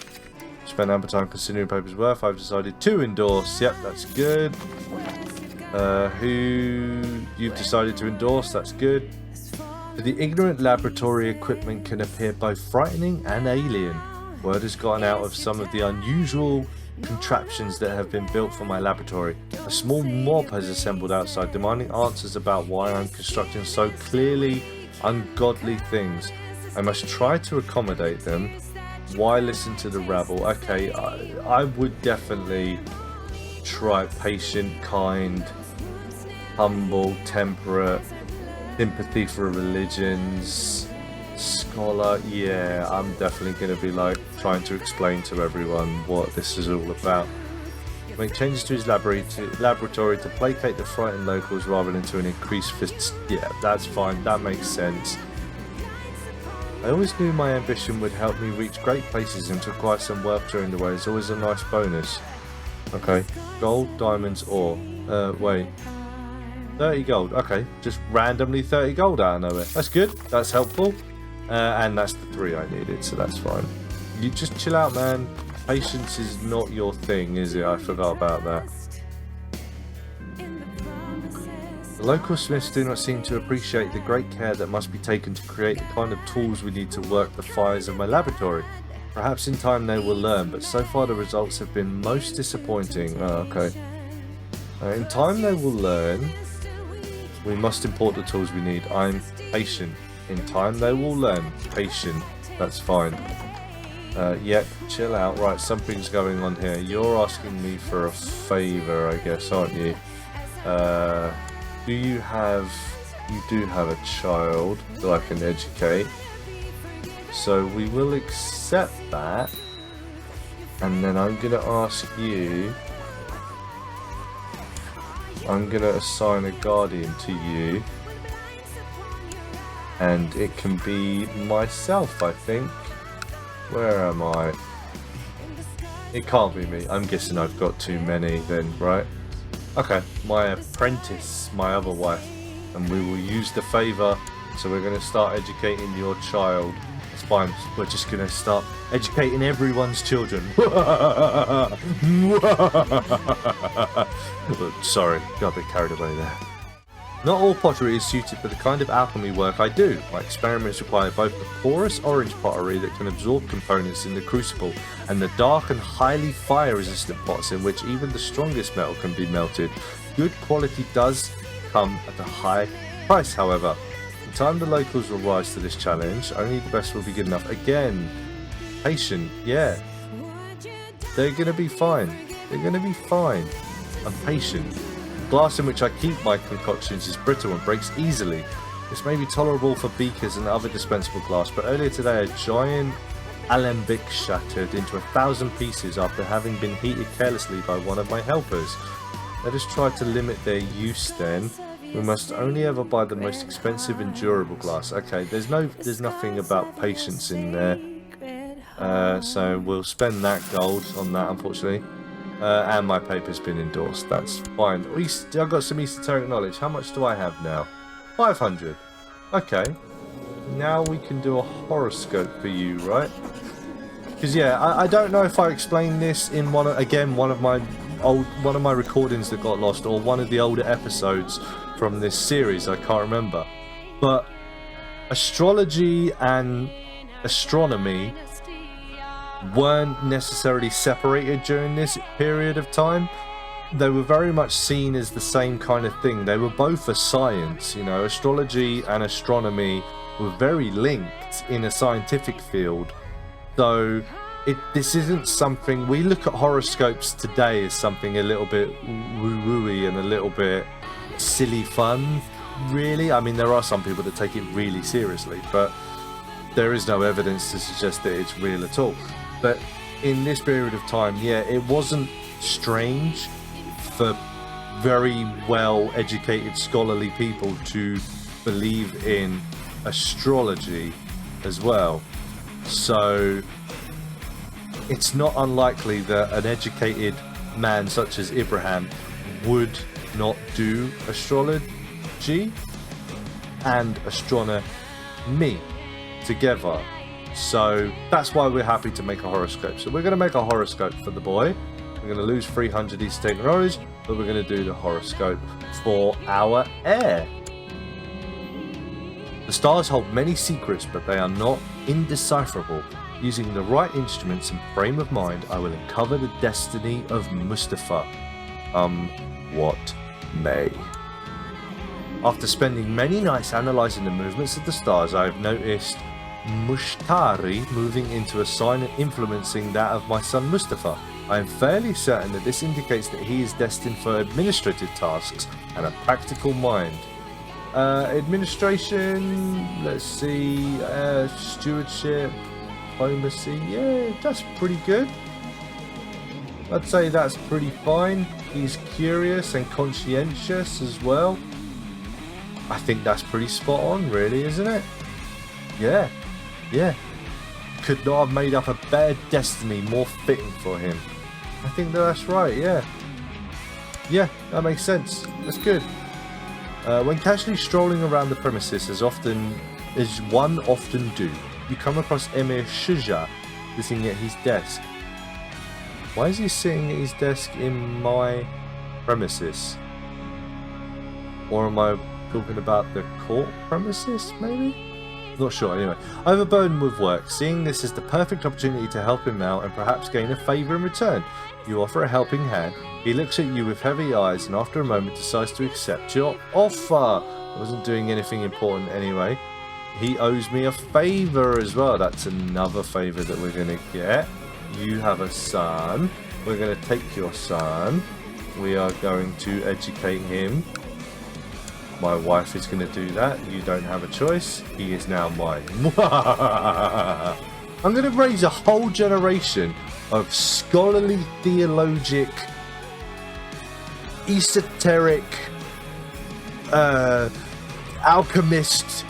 Spent ample time considering paper's worth. I've decided to endorse. Yep, that's good. Who you've decided to endorse, that's good. The ignorant laboratory equipment can appear both frightening and alien. Word has gotten out of some of the unusual contraptions that have been built for my laboratory. A small mob has assembled outside, demanding answers about why I'm constructing so clearly ungodly things. I must try to accommodate them. Why listen to the rabble? Okay, I would definitely try patient, kind, humble, temperate, sympathy for religions, scholar. Yeah, I'm definitely going to be like trying to explain to everyone what this is all about. Make changes to his laboratory to placate the frightened locals rather than to an increased fist. Yeah, that's fine. That makes sense. I always knew my ambition would help me reach great places and to acquire some wealth during the way. It's always a nice bonus. Okay, gold, diamonds, ore. Wait. 30 gold. Okay, just randomly 30 gold out of nowhere. That's good. That's helpful. And that's the 3 I needed, so that's fine. You just chill out, man. Patience is not your thing, is it? I forgot about that. The local smiths do not seem to appreciate the great care that must be taken to create the kind of tools we need to work the fires of my laboratory. Perhaps in time they will learn, but so far the results have been most disappointing. Oh, okay. In time they will learn. We must import the tools we need. I'm patient. In time they will learn. Patient. That's fine. Yep, chill out. Right, something's going on here. You're asking me for a favour, I guess, aren't you? You do have a child that I can educate. So we will accept that. And then I'm going to ask you... I'm going to assign a guardian to you. And it can be myself, I think. Where am I? It can't be me. I'm guessing I've got too many then, right? Okay, my apprentice, my other wife. And we will use the favour. So we're going to start educating your child. It's fine. We're just going to start educating everyone's children. Sorry, got a bit carried away there. Not all pottery is suited for the kind of alchemy work I do. My experiments require both the porous orange pottery that can absorb components in the crucible and the dark and highly fire-resistant pots in which even the strongest metal can be melted. Good quality does come at a high price, however. In time the locals will rise to this challenge. Only the best will be good enough. Again, patient, yeah. They're going to be fine. They're going to be fine. I'm patient. The glass in which I keep my concoctions is brittle and breaks easily. This may be tolerable for beakers and other dispensable glass, but earlier today a giant alembic shattered into 1,000 pieces after having been heated carelessly by one of my helpers. Let us try to limit their use then. We must only ever buy the most expensive and durable glass. Okay, there's nothing about patience in there. So we'll spend that gold on that, unfortunately. And my paper's been endorsed. That's fine. I've got some esoteric knowledge. How much do I have now? 500. Okay. Now we can do a horoscope for you, right? Because yeah, I don't know if I explained this in one of my recordings that got lost, or one of the older episodes from this series. I can't remember. But astrology and astronomy weren't necessarily separated during this period of time. They were very much seen as the same kind of thing. They were both a science, you know. Astrology and astronomy were very linked in a scientific field. So this isn't something we look at horoscopes today as something a little bit woo-wooey and a little bit silly fun, really. I mean, there are some people that take it really seriously, but there is no evidence to suggest that it's real at all. But in this period of time, yeah, it wasn't strange for very well-educated, scholarly people to believe in astrology as well. So it's not unlikely that an educated man such as Ibrahim would not do astrology and astronomy together. So that's why we're happy to make a horoscope. So we're going to make a horoscope for the boy. We're going to lose 300 esoteric knowledge, but we're going to do the horoscope for our heir. The stars hold many secrets, but they are not indecipherable. Using the right instruments and frame of mind, I will uncover the destiny of Mustafa. What may. After spending many nights analysing the movements of the stars, I have noticed Mushtari moving into a sign influencing that of my son Mustafa. I am fairly certain that this indicates that he is destined for administrative tasks and a practical mind. Administration, let's see, stewardship, diplomacy, yeah, that's pretty good. I'd say that's pretty fine. He's curious and conscientious as well. I think that's pretty spot on, really, isn't it? Yeah. Yeah, could not have made up a better destiny more fitting for him. I think that's right, yeah. Yeah, that makes sense. That's good. When casually strolling around the premises, as one often do, you come across Emir Shuja sitting at his desk. Why is he sitting at his desk in my premises? Or am I talking about the court premises, maybe? Not sure, anyway. Overburdened with work, seeing this as the perfect opportunity to help him out and perhaps gain a favour in return. You offer a helping hand. He looks at you with heavy eyes and after a moment decides to accept your offer. I wasn't doing anything important anyway. He owes me a favour as well. That's another favour that we're going to get. You have a son. We're going to take your son. We are going to educate him. My wife is going to do that. You don't have a choice. He is now mine. I'm going to raise a whole generation of scholarly, theologic, esoteric, alchemist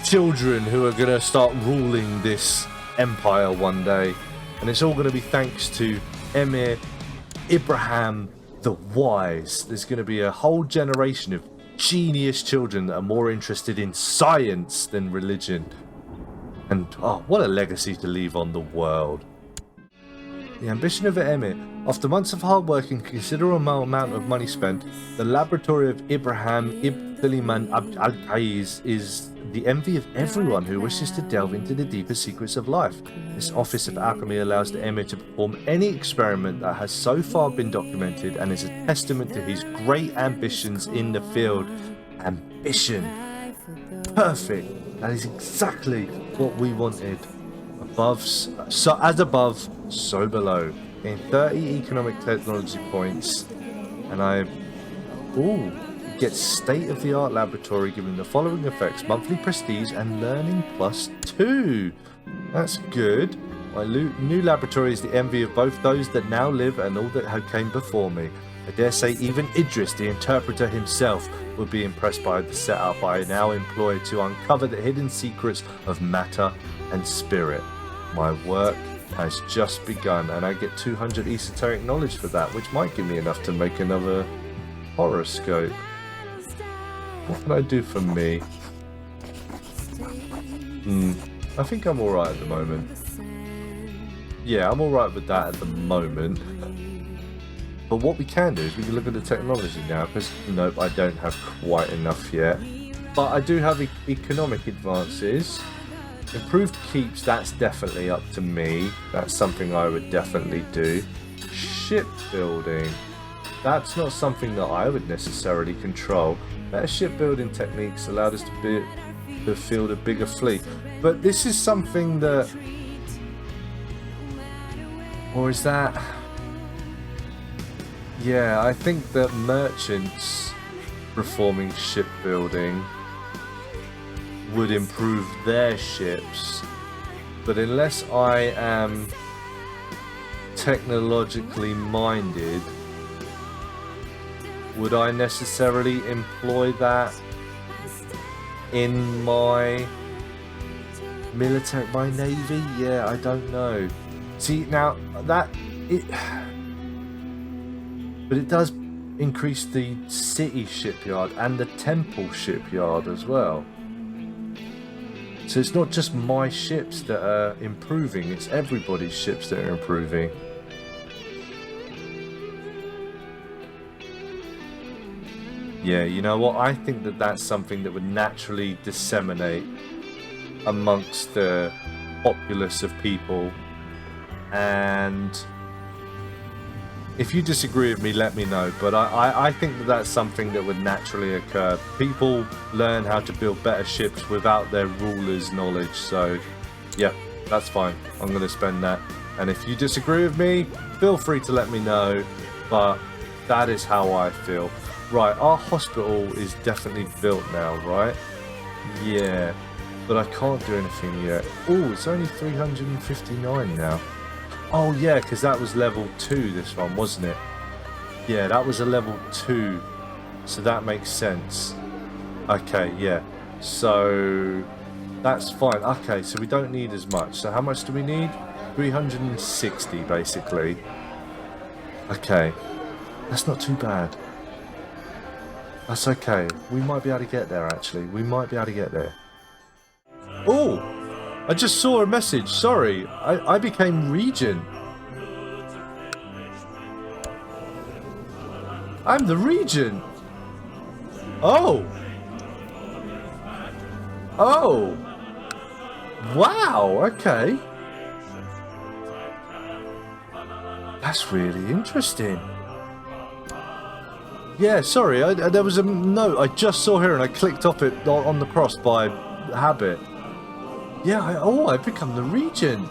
children who are going to start ruling this empire one day. And it's all going to be thanks to Emir Ibrahim the Wise. There's going to be a whole generation of genius children that are more interested in science than religion. And oh, what a legacy to leave on the world. The ambition of the Emir. After months of hard work and considerable amount of money spent, the laboratory of Ibrahim al-Taiz is the envy of everyone who wishes to delve into the deeper secrets of life. This office of alchemy allows the Emir to perform any experiment that has so far been documented and is a testament to his great ambitions in the field. Ambition. Perfect. That is exactly what we wanted. So as above, so below. In 30 economic technology points, and I get state-of-the-art laboratory giving the following effects: monthly prestige and learning +2. That's good. My new laboratory is the envy of both those that now live and all that have came before me. I dare say even Idris, the interpreter himself, would be impressed by the setup I now employ to uncover the hidden secrets of matter and spirit. My work has just begun, and I get 200 esoteric knowledge for that, which might give me enough to make another horoscope. What can I do for me? I think I'm alright at the moment. Yeah, I'm alright with that at the moment. But what we can do is we can look at the technology now, because nope, I don't have quite enough yet. But I do have economic advances. Improved keeps, that's definitely up to me. That's something I would definitely do. Shipbuilding. That's not something that I would necessarily control. Better shipbuilding techniques allowed us to field a bigger fleet. But this is something that... Or is that... Yeah, I think that merchants performing shipbuilding would improve their ships, but unless I am technologically minded, would I necessarily employ that in my military, my navy? Yeah, I don't know. See, now that it, but it does increase the city shipyard and the temple shipyard as well. So it's not just my ships that are improving, it's everybody's ships that are improving. Yeah, you know what? I think that that's something that would naturally disseminate amongst the populace of people. And if you disagree with me, let me know. But I think that that's something that would naturally occur. People learn how to build better ships without their ruler's knowledge. So, yeah, that's fine. I'm going to spend that. And if you disagree with me, feel free to let me know. But that is how I feel. Right, our hospital is definitely built now, right? Yeah, but I can't do anything yet. Oh, it's only 359 now. Oh yeah, because that was level 2, this one, wasn't it? Yeah, that was a level 2. So that makes sense. Okay, yeah. So that's fine. Okay, so we don't need as much. So how much do we need? 360, basically. Okay. That's not too bad. That's okay. We might be able to get there, actually. We might be able to get there. Oh! I just saw a message. Sorry. I became regent. I'm the regent. Oh. Oh. Wow. Okay. That's really interesting. Yeah, sorry. There was a note I just saw here and I clicked off it on the cross by habit. Yeah, I've become the regent.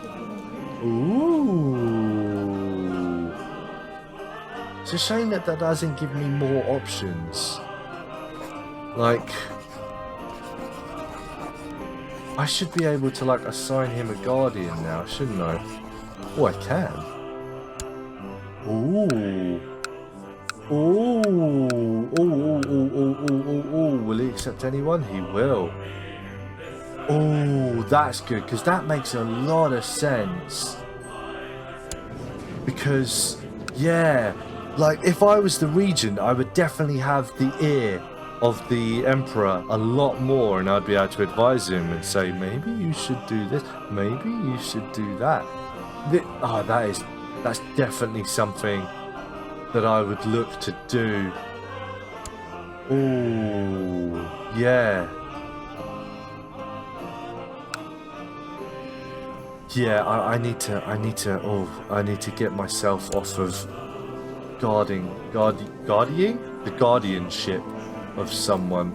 Ooh. It's a shame that that doesn't give me more options. Like, I should be able to, like, assign him a guardian now, shouldn't I? Oh, I can. Ooh. Oh, will he accept anyone? He will. Oh, that's good, because that makes a lot of sense. Because, yeah, like, if I was the regent, I would definitely have the ear of the emperor a lot more, and I'd be able to advise him and say, maybe you should do this, maybe you should do that. That's definitely something that I would look to do. Ooh, yeah. Yeah, I need to get myself off of guardian? The guardianship of someone.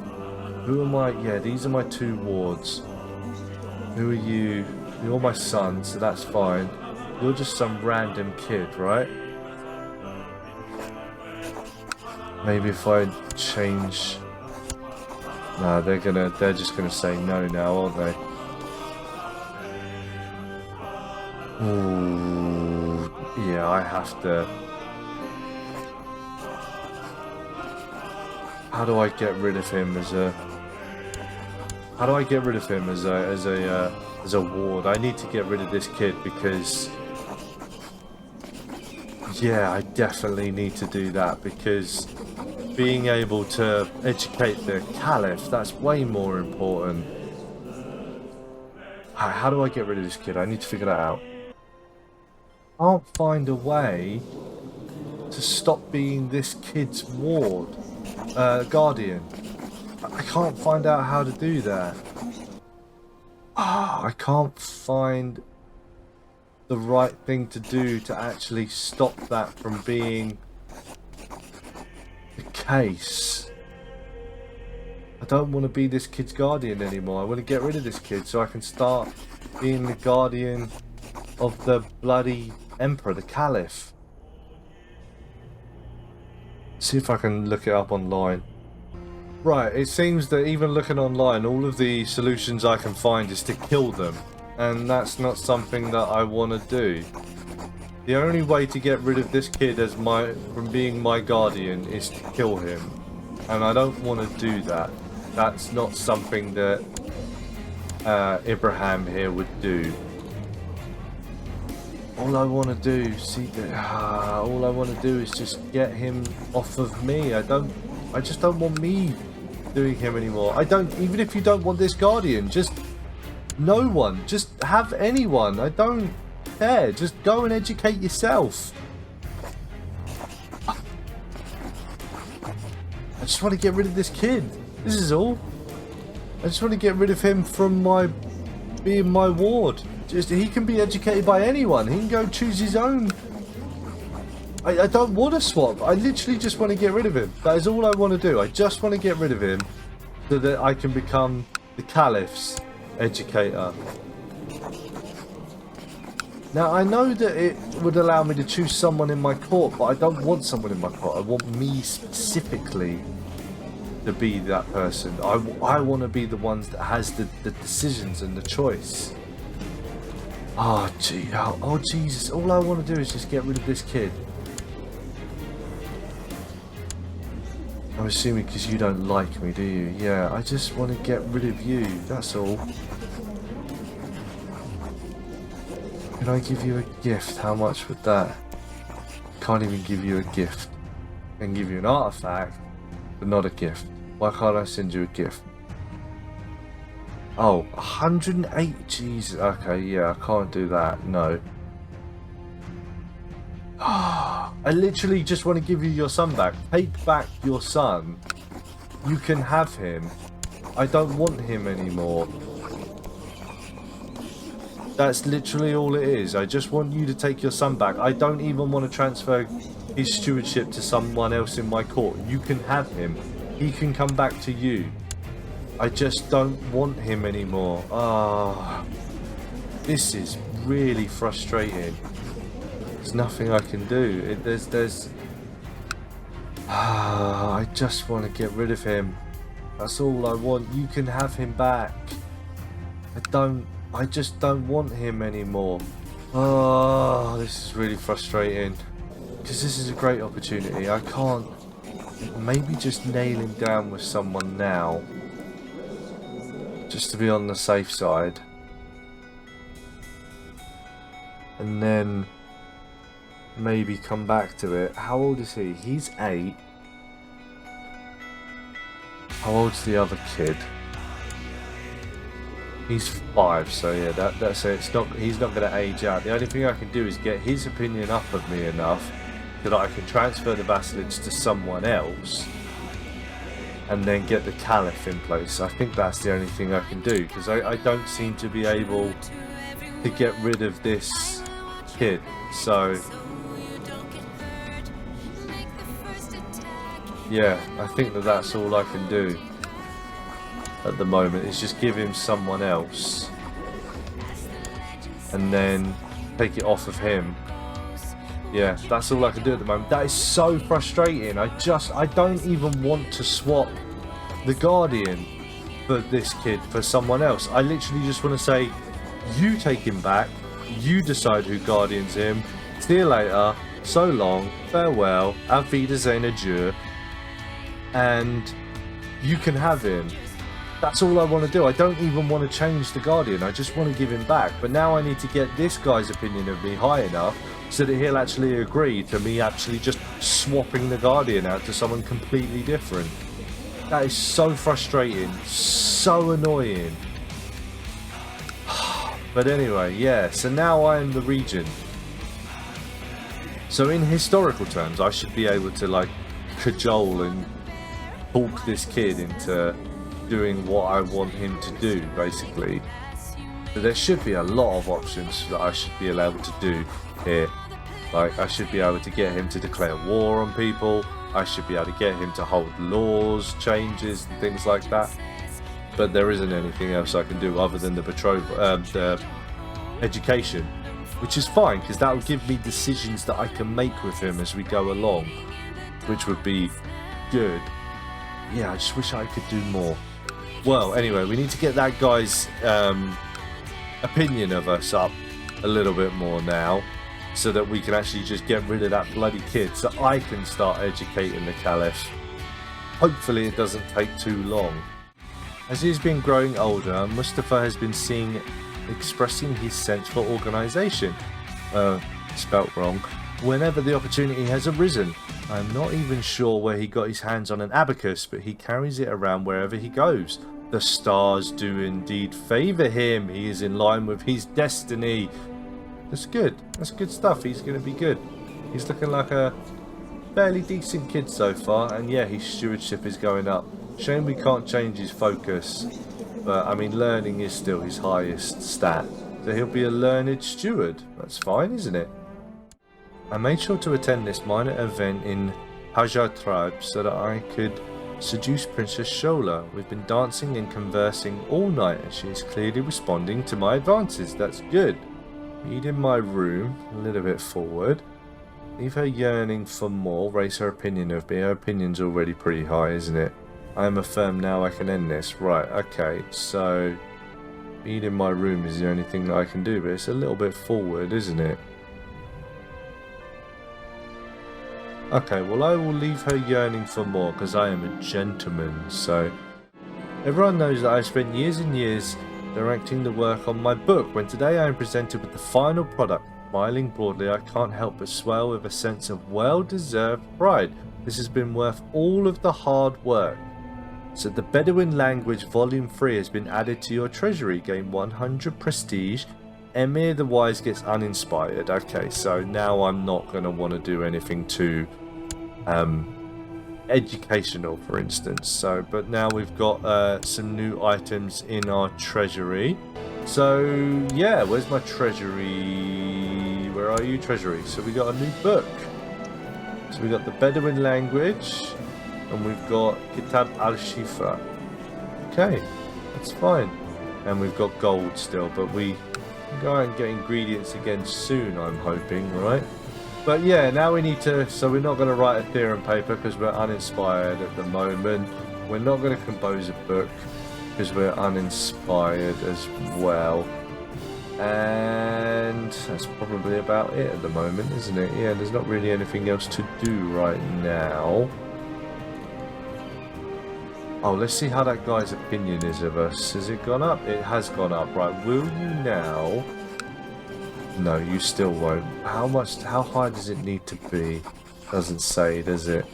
Who am I? Yeah, these are my 2 wards. Who are you? You're my son, so that's fine. You're just some random kid, right? Maybe if I change... Nah, they're just gonna say no now, aren't they? Ooh, yeah, I have to... How do I get rid of him as a... How do I get rid of him as a ward? I need to get rid of this kid because... Yeah, I definitely need to do that because being able to educate the Caliph, that's way more important. How do I get rid of this kid? I need to figure that out. I can't find a way to stop being this kid's ward, guardian. I can't find out how to do that. I can't find the right thing to do to actually stop that from being the case. I don't want to be this kid's guardian anymore. I want to get rid of this kid so I can start being the guardian of the bloody emperor, the Caliph. See if I can look it up online. Right, it seems that even looking online, all of the solutions I can find is to kill them. And that's not something that I want to do. The only way to get rid of this kid as from being my guardian is to kill him. And I don't want to do that. That's not something that Ibrahim here would do. All I want to do, all I want to do is just get him off of me. I just don't want me doing him anymore. Even if you don't want this guardian, just no one. Just have anyone. I don't care. Just go and educate yourself. I just want to get rid of this kid. This is all. I just want to get rid of him from being my ward. He can be educated by anyone. He can go choose his own. I don't want to swap. I literally just want to get rid of him. That is all I want to do. I just want to get rid of him so that I can become the Caliph's educator. Now, I know that it would allow me to choose someone in my court, but I don't want someone in my court. I want me specifically to be that person. I want to be the ones that has the decisions and the choice. Oh, gee. Oh, Jesus. All I want to do is just get rid of this kid. I'm assuming because you don't like me, do you? Yeah, I just want to get rid of you. That's all. Can I give you a gift? How much would that? Can't even give you a gift. I can give you an artifact, but not a gift. Why can't I send you a gift? Oh, 108. Jesus. Okay, yeah, I can't do that. No. I literally just want to give you your son back. Take back your son. You can have him. I don't want him anymore. That's literally all it is. I just want you to take your son back. I don't even want to transfer his stewardship to someone else in my court. You can have him. He can come back to you. I just don't want him anymore. This is really frustrating. There's nothing I can do. I just want to get rid of him. That's all I want. You can have him back. I just don't want him anymore. Oh, this is really frustrating. Because this is a great opportunity. I can't... Maybe just nail him down with someone now. Just to be on the safe side. And then... maybe come back to it. How old is he? He's 8. How old's the other kid? He's 5, so yeah, that's it. It's not. He's not going to age out. The only thing I can do is get his opinion up of me enough that I can transfer the vassalage to someone else, and then get the Caliph in place. I think that's the only thing I can do, because I don't seem to be able to get rid of this kid. So yeah, I think that's all I can do at the moment, is just give him someone else and then take it off of him. Yeah, that's all I can do at the moment. That is so frustrating. I don't even want to swap the Guardian for this kid for someone else. I literally just want to say, you take him back, you decide who Guardians him, see you later, so long, farewell, auf Wiedersehen, adieu, and you can have him. That's all I want to do. I don't even want to change the Guardian. I just want to give him back. But now I need to get this guy's opinion of me high enough so that he'll actually agree to me actually just swapping the Guardian out to someone completely different. That is so frustrating. So annoying. But anyway, yeah. So now I am the regent. So in historical terms, I should be able to like cajole and talk this kid into doing what I want him to do, basically. So there should be a lot of options that I should be able to do here. Like, I should be able to get him to declare war on people, I should be able to get him to hold laws, changes, and things like that. But there isn't anything else I can do other than the the education, which is fine, because that will give me decisions that I can make with him as we go along, which would be good. Yeah, I just wish I could do more. Well, anyway, we need to get that guy's opinion of us up a little bit more now, so that we can actually just get rid of that bloody kid, so I can start educating the Caliph. Hopefully it doesn't take too long. As he's been growing older, Mustafa has been expressing his sense for organisation, spelt wrong, whenever the opportunity has arisen. I'm not even sure where he got his hands on an abacus, but he carries it around wherever he goes. The stars do indeed favour him. He is in line with his destiny. That's good. That's good stuff. He's going to be good. He's looking like a fairly decent kid so far, and yeah, his stewardship is going up. Shame we can't change his focus, but I mean, learning is still his highest stat. So he'll be a learned steward. That's fine, isn't it? I made sure to attend this minor event in Hajar tribe so that I could seduce Princess Shola. We've been dancing and conversing all night, and she is clearly responding to my advances. That's good. Meet in my room, a little bit forward. Leave her yearning for more, raise her opinion of me. Her opinion's already pretty high, isn't it? I am affirmed now I can end this. Right, okay, so meet in my room is the only thing that I can do, but it's a little bit forward, isn't it? Okay, well, I will leave her yearning for more, because I am a gentleman, so... Everyone knows that I spent years and years directing the work on my book. When today I am presented with the final product, smiling broadly, I can't help but swell with a sense of well-deserved pride. This has been worth all of the hard work. So the Bedouin Language Volume 3 has been added to your treasury. Gain 100 prestige. Emir the Wise gets uninspired. Okay, so now I'm not going to want to do anything too educational, for instance. So, but now we've got some new items in our treasury. So yeah, where's my treasury? Where are you, treasury? So we got a new book. So we got the Bedouin Language, and we've got Kitab al-Shifa. Okay, that's fine. And we've got gold still, but we go out and get ingredients again soon, I'm hoping, right? But yeah, now we need to, so we're not going to write a theorem paper because we're uninspired at the moment. We're not going to compose a book because we're uninspired as well. And that's probably about it at the moment, isn't it? Yeah, there's not really anything else to do right now. Oh, let's see how that guy's opinion is of us. Has it gone up? It has gone up. Right, will you now... No, you still won't. How high does it need to be? Doesn't say, does it?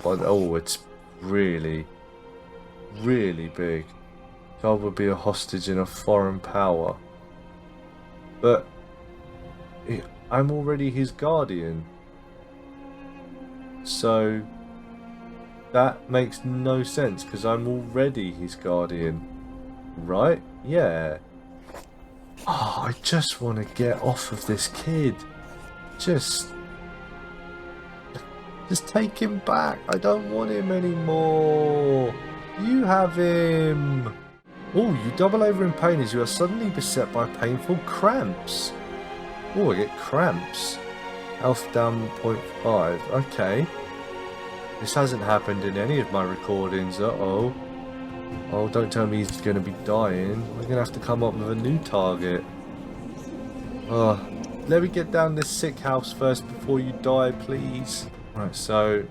But, oh, it's really, really big. Child would be a hostage in a foreign power. But I'm already his guardian. So that makes no sense because I'm already his guardian. Right? Yeah. Oh, I just want to get off of this kid. Just take him back. I don't want him anymore. You have him. Oh, you double over in pain as you are suddenly beset by painful cramps. Oh, I get cramps. Health down 0.5. Okay. This hasn't happened in any of my recordings. Uh-oh. Oh, don't tell me he's going to be dying. We're going to have to come up with a new target. Oh, let me get down this sick house first before you die, please. Right, so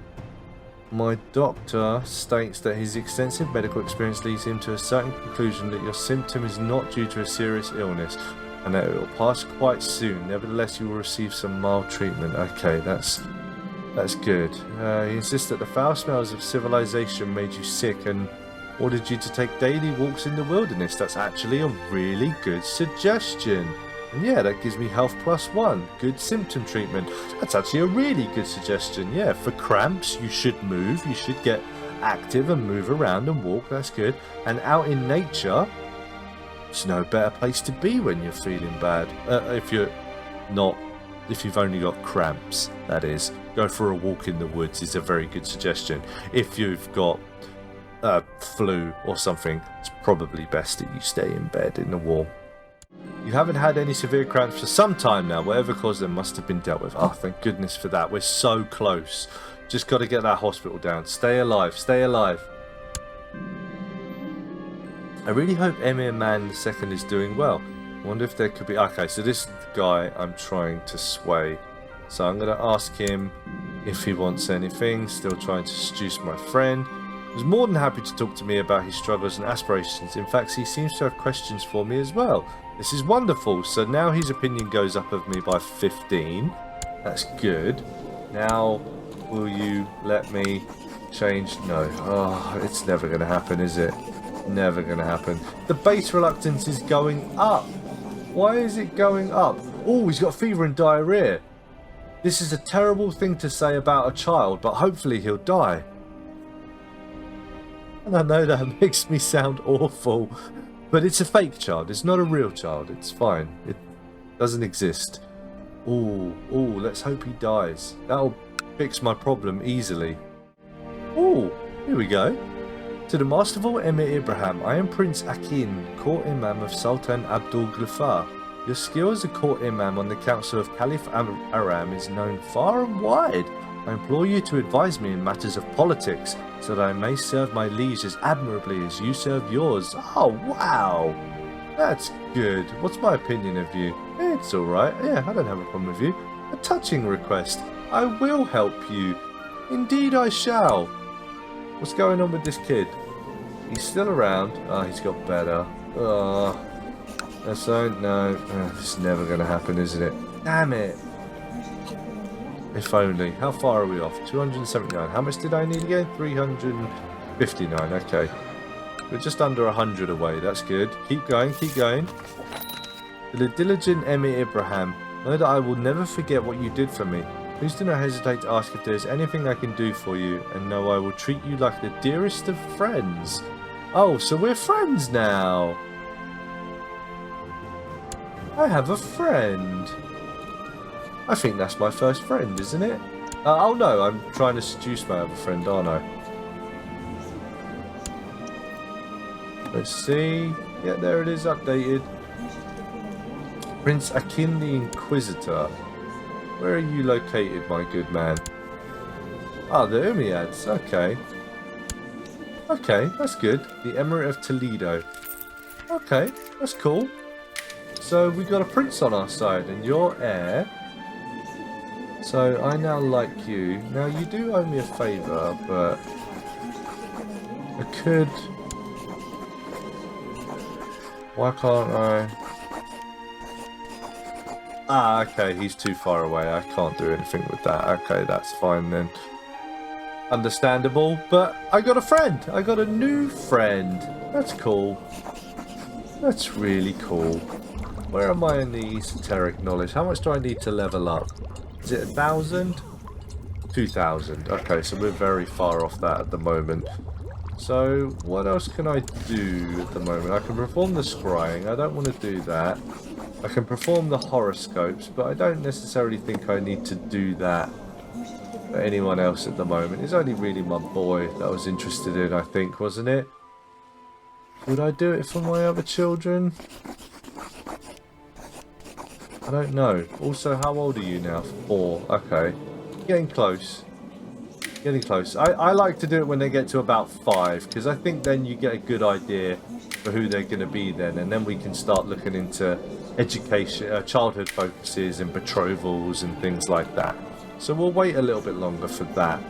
my doctor states that his extensive medical experience leads him to a certain conclusion that your symptom is not due to a serious illness and that it will pass quite soon. Nevertheless, you will receive some mild treatment. Okay, that's good. He insists that the foul smells of civilization made you sick and ordered you to take daily walks in the wilderness. That's actually a really good suggestion. And yeah, that gives me health +1. Good symptom treatment. That's actually a really good suggestion. Yeah, for cramps, you should move. You should get active and move around and walk. That's good. And out in nature, there's no better place to be when you're feeling bad. If you've only got cramps, that is. Go for a walk in the woods is a very good suggestion. If you've got flu or something, it's probably best that you stay in bed in the warm. You haven't had any severe cramps for some time now. Whatever caused them must have been dealt with. Oh, thank goodness for that. We're so close. Just got to get that hospital down. Stay alive. Stay alive. I really hope Emir Man II is doing well. I wonder if there could be... Okay, so this is the guy I'm trying to sway. So I'm going to ask him if he wants anything. Still trying to seduce my friend. He's more than happy to talk to me about his struggles and aspirations. In fact, he seems to have questions for me as well. This is wonderful. So now his opinion goes up of me by 15. That's good. Now, will you let me change? No. Oh, it's never going to happen, is it? Never going to happen. The base reluctance is going up. Why is it going up? Oh, he's got fever and diarrhea. This is a terrible thing to say about a child, but hopefully he'll die. And I know that makes me sound awful, but it's a fake child. It's not a real child. It's fine. It doesn't exist. Ooh, let's hope he dies. That'll fix my problem easily. Ooh, here we go. To the masterful Emir Ibrahim, I am Prince Akin, court imam of Sultan Abdul Ghaffar. Your skill as a court imam on the council of Caliph Aram is known far and wide. I implore you to advise me in matters of politics, so that I may serve my liege as admirably as you serve yours. Oh, wow! That's good. What's my opinion of you? It's alright. Yeah, I don't have a problem with you. A touching request. I will help you. Indeed I shall. What's going on with this kid? He's still around. Oh, he's got better. Oh, that's so... No. Oh, this is never going to happen, isn't it? Damn it. If only. How far are we off? 279. How much did I need again? 359. Okay. We're just under 100 away. That's good. Keep going. Keep going. To the diligent Emir Ibrahim, know that I will never forget what you did for me. Please do not hesitate to ask if there is anything I can do for you, and know I will treat you like the dearest of friends. Oh, so we're friends now. I have a friend. I think that's my first friend, isn't it? Oh no, I'm trying to seduce my other friend, aren't I? Let's see. Yeah, there it is, updated. Prince Akin the Inquisitor. Where are you located, my good man? Ah, the Umayyads. Okay. Okay, that's good. The Emirate of Toledo. Okay, that's cool. So we got a prince on our side, and you're heir. So I now like you. Now you do owe me a favour, but I could... Why can't I... Ah, okay, he's too far away. I can't do anything with that. Okay, that's fine then. Understandable, but I got a friend. I got a new friend. That's cool. That's really cool. Where am I in the esoteric knowledge? How much do I need to level up? Is it 1,000? 2,000. Okay, so we're very far off that at the moment. So, what else can I do at the moment? I can perform the scrying. I don't want to do that. I can perform the horoscopes, but I don't necessarily think I need to do that for anyone else at the moment. It's only really my boy that I was interested in, I think, wasn't it? Would I do it for my other children? I don't know. Also, how old are you now? 4. Okay. Getting close. Getting close. I like to do it when they get to about 5, because I think then you get a good idea for who they're going to be then, and then we can start looking into education, childhood focuses and betrothals and things like that. So we'll wait a little bit longer for that.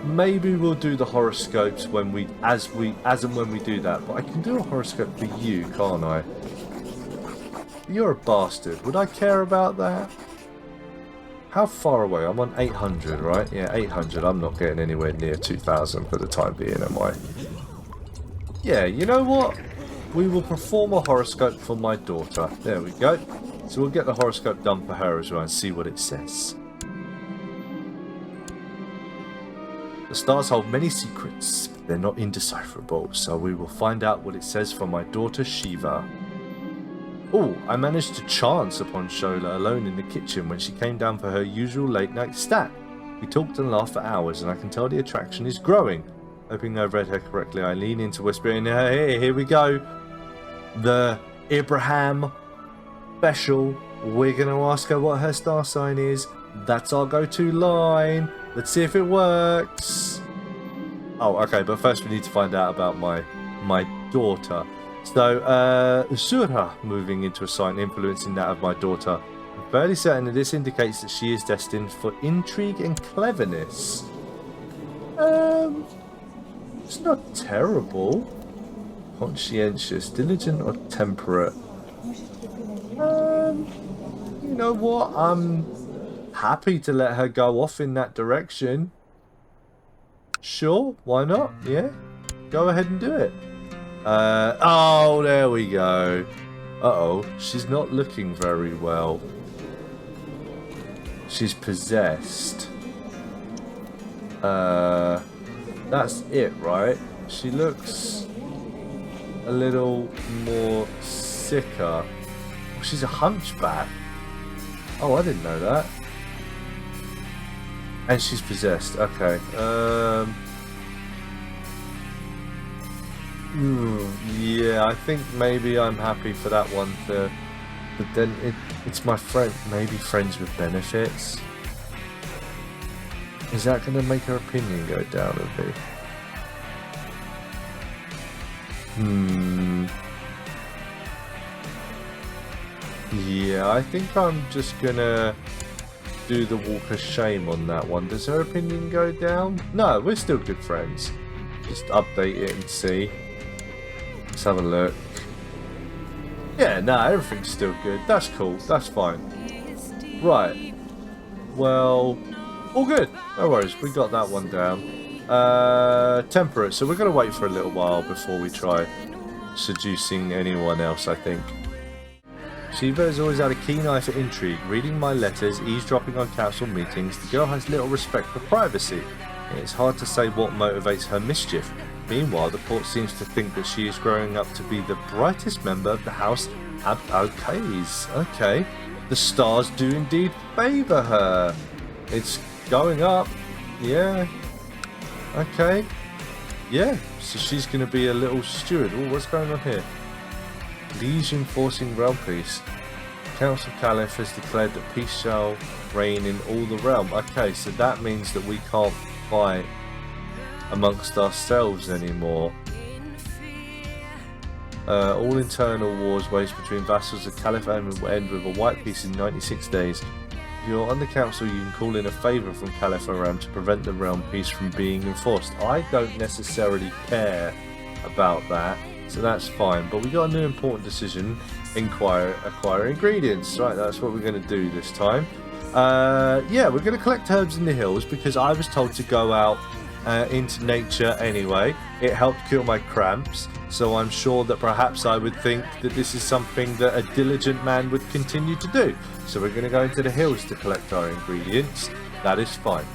Maybe we'll do the horoscopes when we, as and when we do that. But I can do a horoscope for you, can't I? You're a bastard. Would I care about that? How far away? I'm on 800, right? Yeah, 800. I'm not getting anywhere near 2,000 for the time being, am I? Yeah, you know what? We will perform a horoscope for my daughter. There we go. So we'll get the horoscope done for her as well and see what it says. The stars hold many secrets, but they're not indecipherable, so we will find out what it says for my daughter Shiva. Oh, I managed to chance upon Shola alone in the kitchen when she came down for her usual late-night snack. We talked and laughed for hours, and I can tell the attraction is growing. Hoping I read her correctly, I lean in to whisper in her ear, here we go. The Ibrahim special. We're going to ask her what her star sign is. That's our go-to line. Let's see if it works. Oh, okay, but first we need to find out about my daughter. So, Surah moving into a sign influencing that of my daughter. I'm fairly certain that this indicates that she is destined for intrigue and cleverness. It's not terrible. Conscientious, diligent or temperate. You know what? I'm happy to let her go off in that direction. Sure, why not? Yeah, go ahead and do it. Oh, there we go. Uh-oh, she's not looking very well. She's possessed. That's it, right? She looks a little more sicker. Oh, she's a hunchback. Oh, I didn't know that. And she's possessed. Okay. Yeah, I think maybe I'm happy for that one to... But then it's my friend. Maybe friends with benefits. Is that going to make her opinion go down a bit? Yeah, I think I'm just going to do the walk of shame on that one. Does her opinion go down? No, we're still good friends. Just update it and see. Let's have a look. Yeah, no, everything's still good. That's cool. That's fine. Right. Well, all good. No worries. We got that one down. Temperate. So we're going to wait for a little while before we try seducing anyone else, I think. Shiva has always had a keen eye for intrigue. Reading my letters, eavesdropping on council meetings, the girl has little respect for privacy. It's hard to say what motivates her mischief. Meanwhile, the port seems to think that she is growing up to be the brightest member of the house Abd al-Qais. Okay, the stars do indeed favour her. It's going up. Yeah. Okay. Yeah, so she's going to be a little steward. Oh, what's going on here? Liege enforcing realm peace. Council Caliph has declared that peace shall reign in all the realm. Okay, so that means that we can't fight amongst ourselves anymore. All internal wars waged between vassals of Caliph will end with a white peace in 96 days. If you're on the council, you can call in a favour from Caliph Aram to prevent the realm peace from being enforced. I don't necessarily care about that, so that's fine. But we got a new important decision: acquire ingredients. Right, that's what we're going to do this time. Yeah, we're going to collect herbs in the hills because I was told to go out into nature anyway. It helped cure my cramps, so I'm sure that perhaps I would think that this is something that a diligent man would continue to do. So we're going to go into the hills to collect our ingredients. That is fine.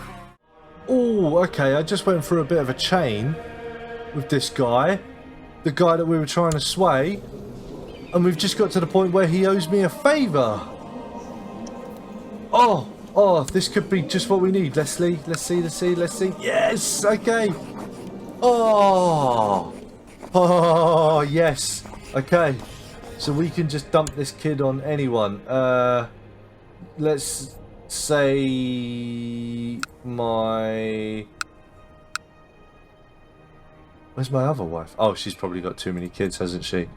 Oh, okay, I just went through a bit of a chain with this guy. The guy that we were trying to sway. And we've just got to the point where he owes me a favour. Oh, this could be just what we need. Let's see. Yes, okay. Oh, yes. Okay. So we can just dump this kid on anyone. Let's say where's my other wife? Oh, she's probably got too many kids, hasn't she?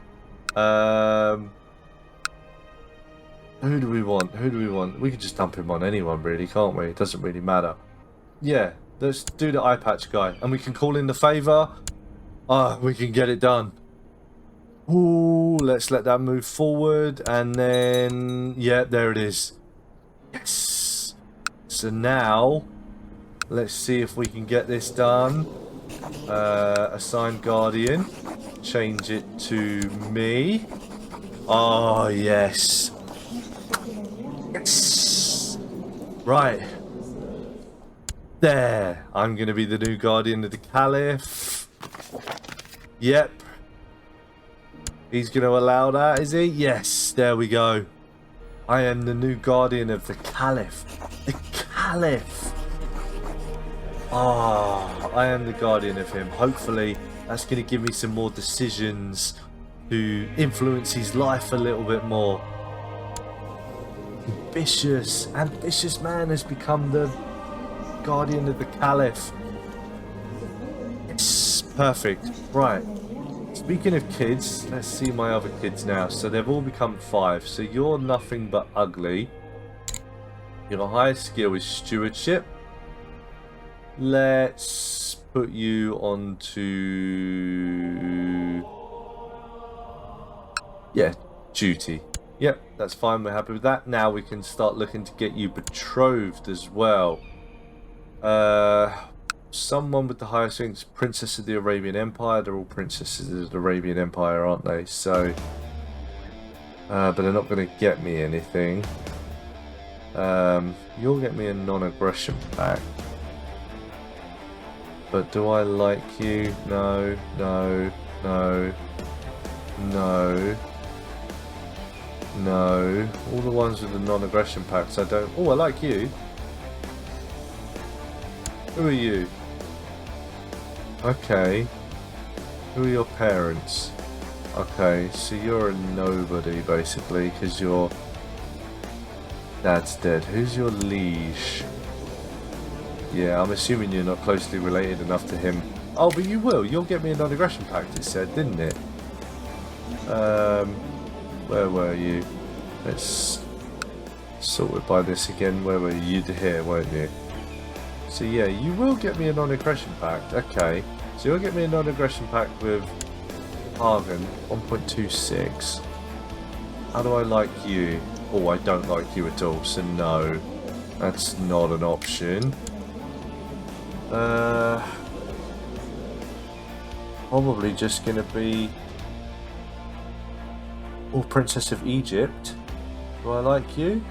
Who do we want? We could just dump him on anyone, really, can't we? It doesn't really matter. Yeah, let's do the eye patch guy. And we can call in the favour. We can get it done. Ooh, let's let that move forward. And then, yeah, there it is. Yes. So now, let's see if we can get this done. Assign guardian. Change it to me. Oh, yes. Yes. Right. There. I'm going to be the new guardian of the Caliph. Yep. He's going to allow that, is he? Yes. There we go. I am the new guardian of the Caliph. The Caliph. I am the guardian of him. Hopefully, that's going to give me some more decisions to influence his life a little bit more. Ambitious man has become the guardian of the Caliph. Yes, perfect. Right. Speaking of kids, let's see my other kids now. So they've all become 5. So you're nothing but ugly. Your highest skill is stewardship. Let's put you onto... yeah, duty. Yep, that's fine. We're happy with that. Now we can start looking to get you betrothed as well. Someone with the highest rank is Princess of the Arabian Empire. They're all princesses of the Arabian Empire, aren't they? So, but they're not going to get me anything. You'll get me a non-aggression pact. But do I like you? No. All the ones with the non-aggression pacts I don't... Oh, I like you. Who are you? Okay. Who are your parents? Okay, so you're a nobody, basically, because your dad's dead. Who's your liege? Yeah, I'm assuming you're not closely related enough to him. Oh, but you will. You'll get me a non-aggression pact, it said, didn't it? Where were you? Let's sort it by this again. Where were you? You'd here, weren't you? So yeah, you will get me a non-aggression pact. Okay. So you'll get me a non-aggression pact with Hagen, 1.26. How do I like you? Oh, I don't like you at all, so no. That's not an option. Probably just gonna be... oh, Princess of Egypt. Do I like you?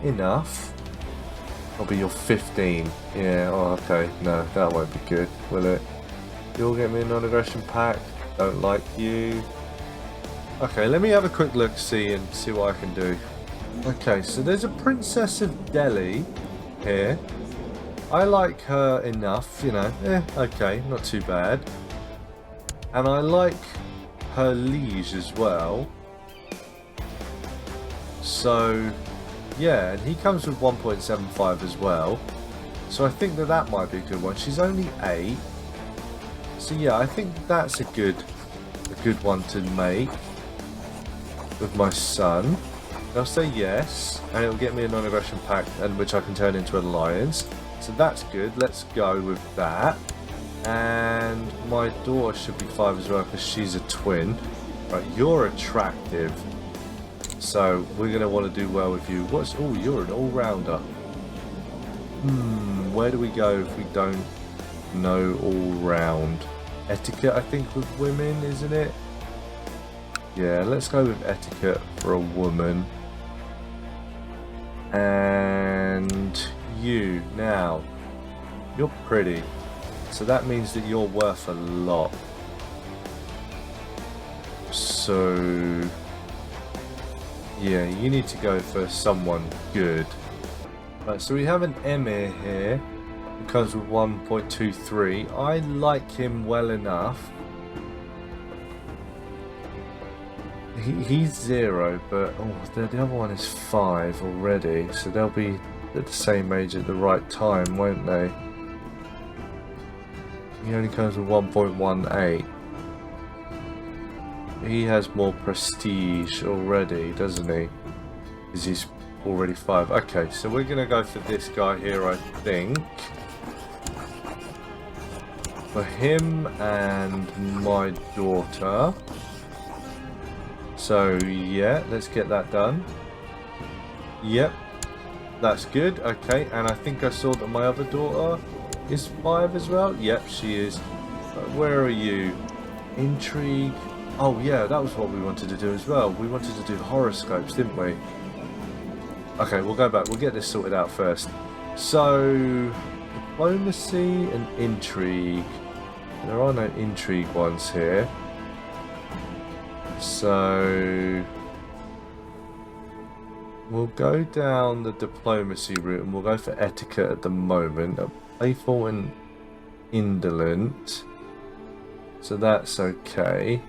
Enough. I'll be your 15. Yeah, oh, okay. No, that won't be good, will it? You'll get me a non-aggression pact. Don't like you. Okay, let me have a quick look, see what I can do. Okay, so there's a Princess of Delhi here. I like her enough, you know. Okay, not too bad. And I like her liege as well. So, yeah, and he comes with 1.75 as well. So I think that might be a good one. She's only 8. So yeah, I think that's a good one to make with my son. I'll say yes, and it'll get me a non-aggression pact, and which I can turn into an alliance. So that's good. Let's go with that. And my daughter should be 5 as well because she's a twin. Right, you're attractive. So we're going to want to do well with you. Oh, you're an all-rounder. Where do we go if we don't No, all round. Etiquette, I think, with women, isn't it? Yeah, let's go with etiquette for a woman. And you, now, you're pretty. So that means that you're worth a lot. So, yeah, you need to go for someone good. Right, so we have an Emir here. It comes with 1.23. I like him well enough. He's 0, but the other one is 5 already. So they'll be at the same age at the right time, won't they? He only comes with 1.18. He has more prestige already, doesn't he? Because he's already 5. Okay, so we're going to go for this guy here, I think. For him and my daughter. So, yeah, let's get that done. Yep, that's good. Okay, and I think I saw that my other daughter is 5 as well. Yep, she is. Where are you? Intrigue. Oh, yeah, that was what we wanted to do as well. We wanted to do horoscopes, didn't we? Okay, we'll go back. We'll get this sorted out first. So, diplomacy and intrigue. There are no intrigue ones here. So, we'll go down the diplomacy route and we'll go for etiquette at the moment. Playful and indolent. So that's okay.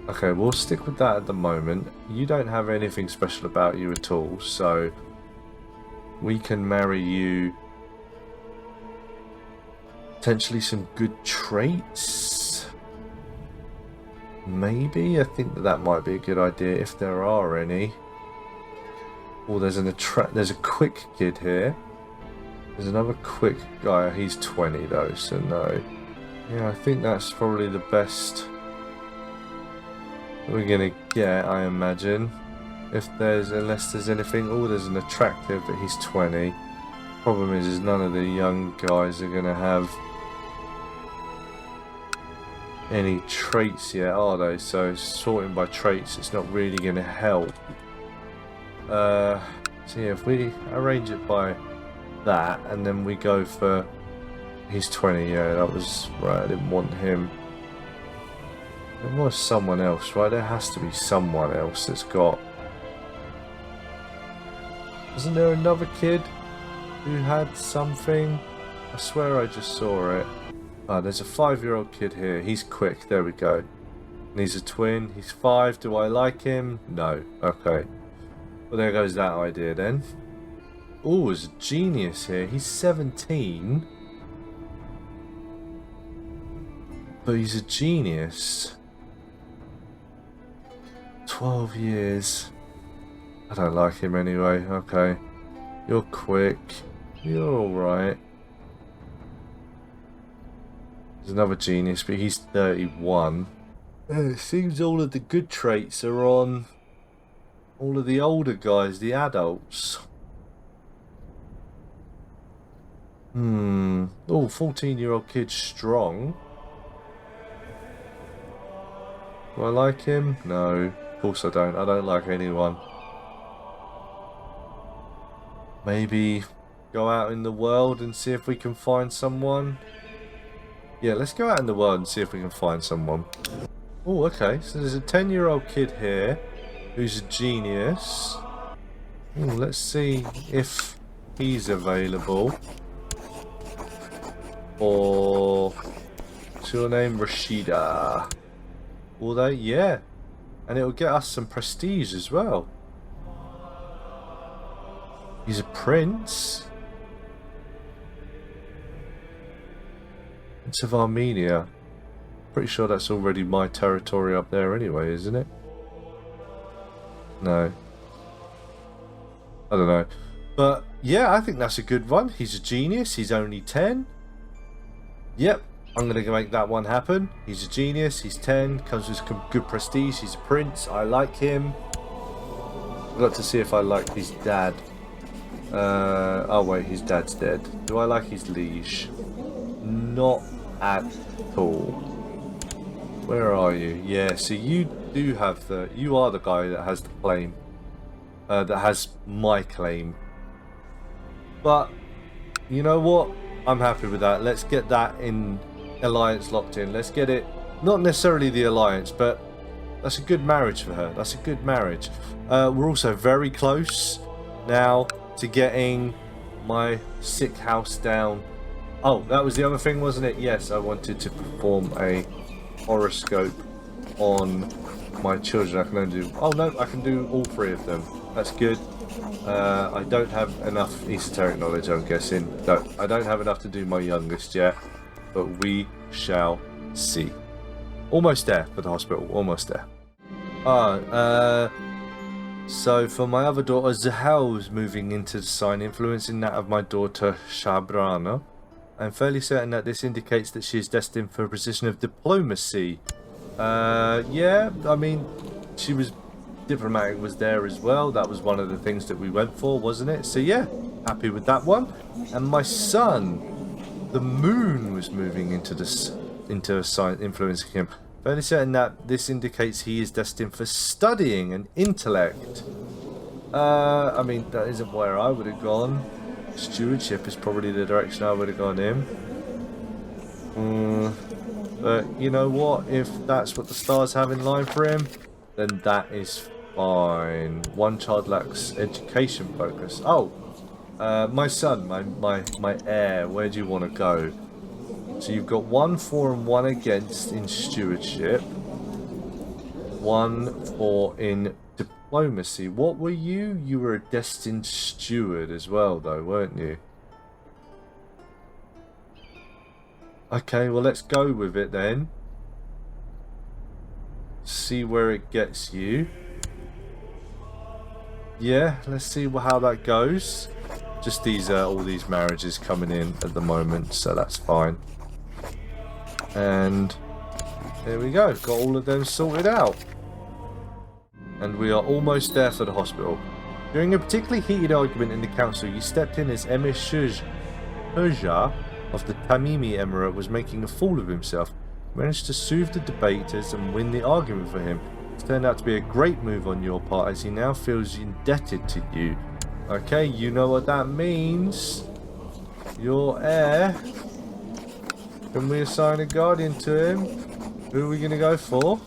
Okay, we'll stick with that at the moment. You don't have anything special about you at all, so we can marry you. Potentially some good traits. Maybe. I think that might be a good idea if there are any. Oh, there's a quick kid here. There's another quick guy. He's 20 though, so no. Yeah, I think that's probably the best we're gonna get, I imagine. Unless there's anything. Oh, there's an attractive, but he's 20. Problem is none of the young guys are gonna have any traits yet, are they? So sorting by traits, it's not really gonna help. So yeah, if we arrange it by that, and then we go for he's 20. Yeah, that was right. I didn't want him. There was someone else, right? There has to be someone else that's got. Isn't there another kid who had something? I swear I just saw it. Ah, there's a 5-year-old kid here. He's quick. There we go. And he's a twin. He's 5. Do I like him? No. Okay. Well, there goes that idea then. Oh, there's a genius here. He's 17. But he's a genius. 12 years. I don't like him anyway. Okay. You're quick. You're alright. There's another genius, but he's 31. It seems all of the good traits are on all of the older guys, the adults. Oh, 14-year-old kid strong. Do I like him? No. Of course I don't. I don't like anyone. Maybe go out in the world and see if we can find someone. Yeah, let's go out in the world and see if we can find someone. Oh, okay. So there's a 10-year-old kid here who's a genius. Ooh, let's see if he's available. Or what's your name? Rashida. Will they? Yeah. And it'll get us some prestige as well. He's a prince. Prince of Armenia. Pretty sure that's already my territory up there anyway, isn't it? No. I don't know. But yeah, I think that's a good one. He's a genius. He's only 10. Yep. I'm going to make that one happen. He's a genius. He's 10. Comes with some good prestige. He's a prince. I like him. I've got to see if I like his dad. Oh wait, his dad's dead. Do I like his liege? not at all. Where are you? Yeah, so you do have you are the guy that has the claim. That has my claim. But, you know what? I'm happy with that. Let's get that in alliance locked in. Let's get it, not necessarily the alliance, but that's a good marriage for her. That's a good marriage. We're also very close now to getting my sick house down. Oh, that was the other thing, wasn't it? Yes, I wanted to perform a horoscope on my children. I can only do... Oh, no, I can do all three of them. That's good. I don't have enough esoteric knowledge, I'm guessing. No, I don't have enough to do my youngest yet, but we shall see. Almost there for the hospital, almost there. So for my other daughter, Zahel's moving into the sign, influencing that of my daughter, Shabrana. I'm fairly certain that this indicates that she is destined for a position of diplomacy. Yeah, I mean, she was... Diplomatic was there as well. That was one of the things that we went for, wasn't it? So yeah, happy with that one. And my son, the moon, was moving into a sign, influencing him. Fairly certain that this indicates he is destined for studying and intellect. I mean, that isn't where I would have gone. Stewardship is probably the direction I would have gone in. But you know what? If that's what the stars have in line for him, then that is fine. One child lacks education focus. Oh, my son, my heir. Where do you want to go? So you've got 1 for and 1 against in stewardship. 1 for in diplomacy. What were you? You were a destined steward as well, though, weren't you? Okay, well, let's go with it then. See where it gets you. Yeah, let's see how that goes. Just these all these marriages coming in at the moment, so that's fine. And there we go, got all of them sorted out. And we are almost there for the hospital. During a particularly heated argument in the council, you stepped in as Emir Ibrahim of the Tamimi Emirate was making a fool of himself. Managed to soothe the debaters and win the argument for him. It's turned out to be a great move on your part, as he now feels indebted to you. Okay, you know what that means. Your heir. Can we assign a guardian to him? Who are we going to go for?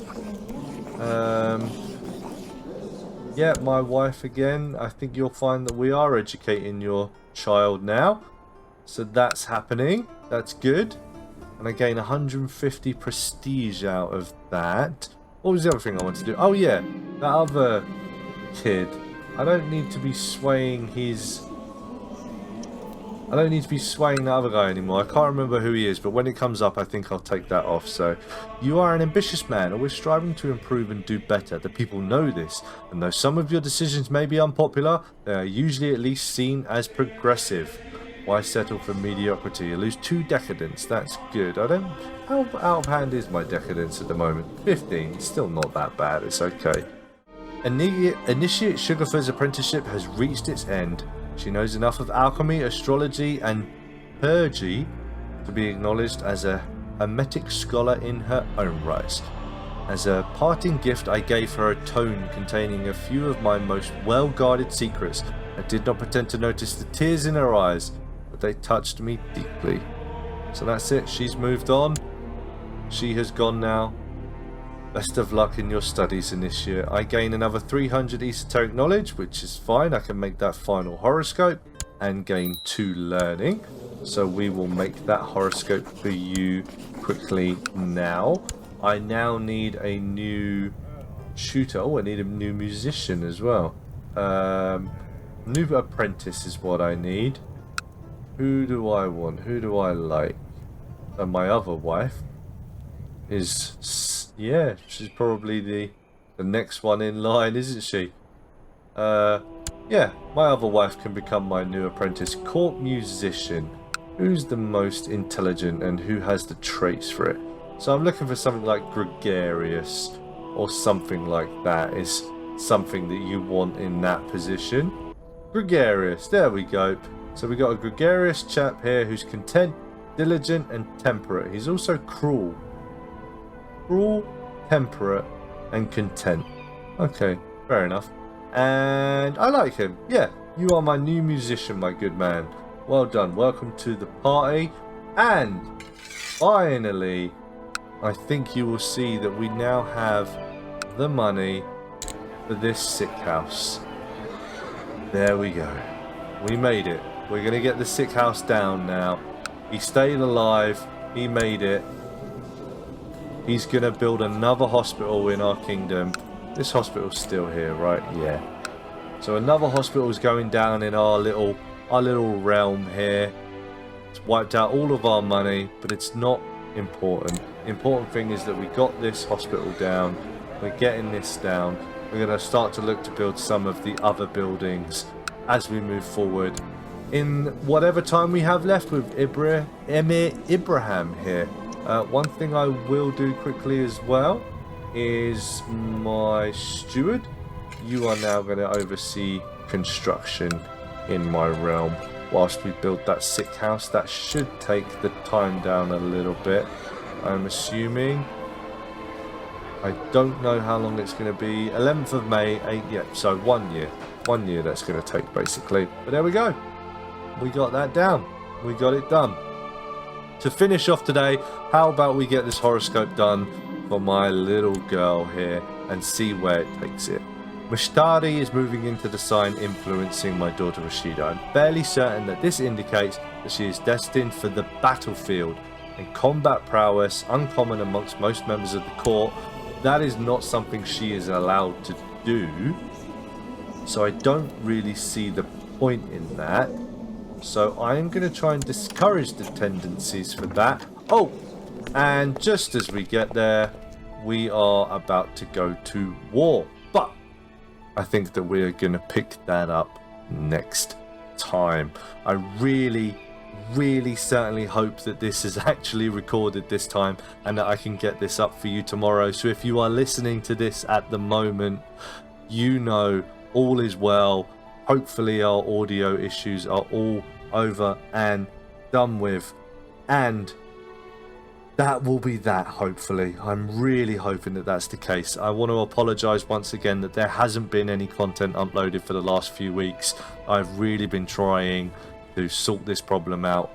Yeah, my wife again. I think you'll find that we are educating your child now. So that's happening. That's good. And I gain 150 prestige out of that. What was the other thing I wanted to do? Oh yeah, that other kid. I don't need to be swaying his... I don't need to be swaying the other guy anymore. I can't remember who he is, but when it comes up, I think I'll take that off. So, you are an ambitious man, always striving to improve and do better. The people know this, and though some of your decisions may be unpopular, they are usually at least seen as progressive. Why settle for mediocrity? You lose 2 decadence. That's good. I don't... How out of hand is my decadence at the moment? 15. Still not that bad. It's okay. Initiate Sugarford's apprenticeship has reached its end. She knows enough of alchemy, astrology, and purgy to be acknowledged as a hermetic scholar in her own right. As a parting gift, I gave her a tome containing a few of my most well-guarded secrets. I did not pretend to notice the tears in her eyes, but they touched me deeply. So that's it. She's moved on. She has gone now. Best of luck in your studies, Initiate. I gain another 300 esoteric knowledge, which is fine. I can make that final horoscope and gain 2 learning. So we will make that horoscope for you quickly now. I now need a new tutor. Oh, I need a new musician as well. New apprentice is what I need. Who do I want? Who do I like? And my other wife is... Yeah, she's probably the next one in line, isn't she? Yeah, my other wife can become my new apprentice. Court musician. Who's the most intelligent and who has the traits for it? So I'm looking for something like gregarious or something like that is something that you want in that position. Gregarious, there we go. So we got a gregarious chap here who's content diligent and temperate. He's also cruel. Cruel, temperate, and content. Okay, fair enough. And I like him. Yeah, you are my new musician, my good man. Well done. Welcome to the party. And finally, I think you will see that we now have the money for this sick house. There we go. We made it. We're going to get the sick house down now. He stayed alive. He made it. He's going to build another hospital in our kingdom. This hospital's still here, right? Yeah. So another hospital is going down in our little realm here. It's wiped out all of our money, but it's not important. The important thing is that we got this hospital down. We're getting this down. We're going to start to look to build some of the other buildings as we move forward in whatever time we have left with Emir Ibrahim here. One thing I will do quickly as well is my steward. You are now going to oversee construction in my realm whilst we build that sick house. That should take the time down a little bit, I'm assuming. I don't know how long it's going to be. 11th of May, so 1 year. 1 year that's going to take, basically. But there we go. We got that down. We got it done. To finish off today, how about we get this horoscope done for my little girl here and see where it takes it. Mushtari is moving into the sign influencing my daughter Rashida. I'm fairly certain that this indicates that she is destined for the battlefield and combat prowess, uncommon amongst most members of the court. That is not something she is allowed to do, so I don't really see the point in that. So I am going to try and discourage the tendencies for that. Oh, and just as we get there, we are about to go to war. But I think that we're going to pick that up next time. I really certainly hope that this is actually recorded this time and that I can get this up for you tomorrow. So if you are listening to this at the moment, you know all is well. Hopefully our audio issues are all over and done with, and that will be that. Hopefully, I'm really hoping that that's the case. I want to apologize once again that there hasn't been any content uploaded for the last few weeks. I've really been trying to sort this problem out.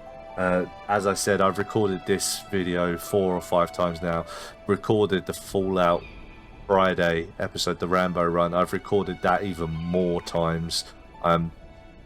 As I said, I've recorded this video 4 or 5 times now. Recorded the Fallout Friday episode, the Rambo run. I've recorded that even more times. I'm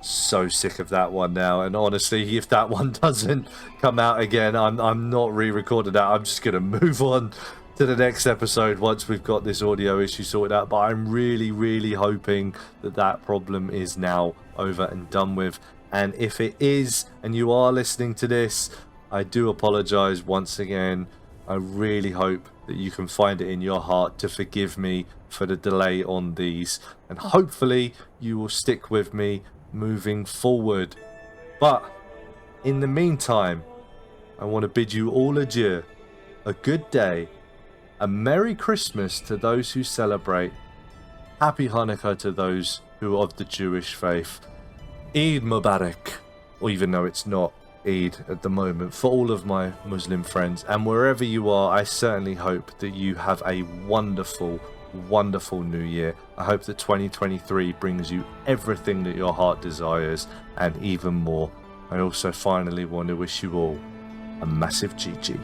so sick of that one now, and honestly, if that one doesn't come out again, I'm not re-recording that. I'm just gonna move on to the next episode once we've got this audio issue sorted out. But I'm really hoping that that problem is now over and done with. And if it is, and you are listening to this, I do apologize once again. I really hope that you can find it in your heart to forgive me for the delay on these, and hopefully you will stick with me moving forward. But in the meantime, I want to bid you all adieu, a good day, a Merry Christmas to those who celebrate, Happy Hanukkah to those who are of the Jewish faith, Eid Mubarak, or even though it's not Eid at the moment, for all of my Muslim friends. And wherever you are, I certainly hope that you have a wonderful new year. I hope that 2023 brings you everything that your heart desires and even more. I also finally want to wish you all a massive GG.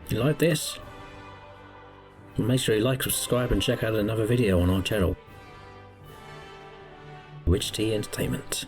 You like this? Make sure you like, subscribe and check out another video on our channel. Witch Tea Entertainment.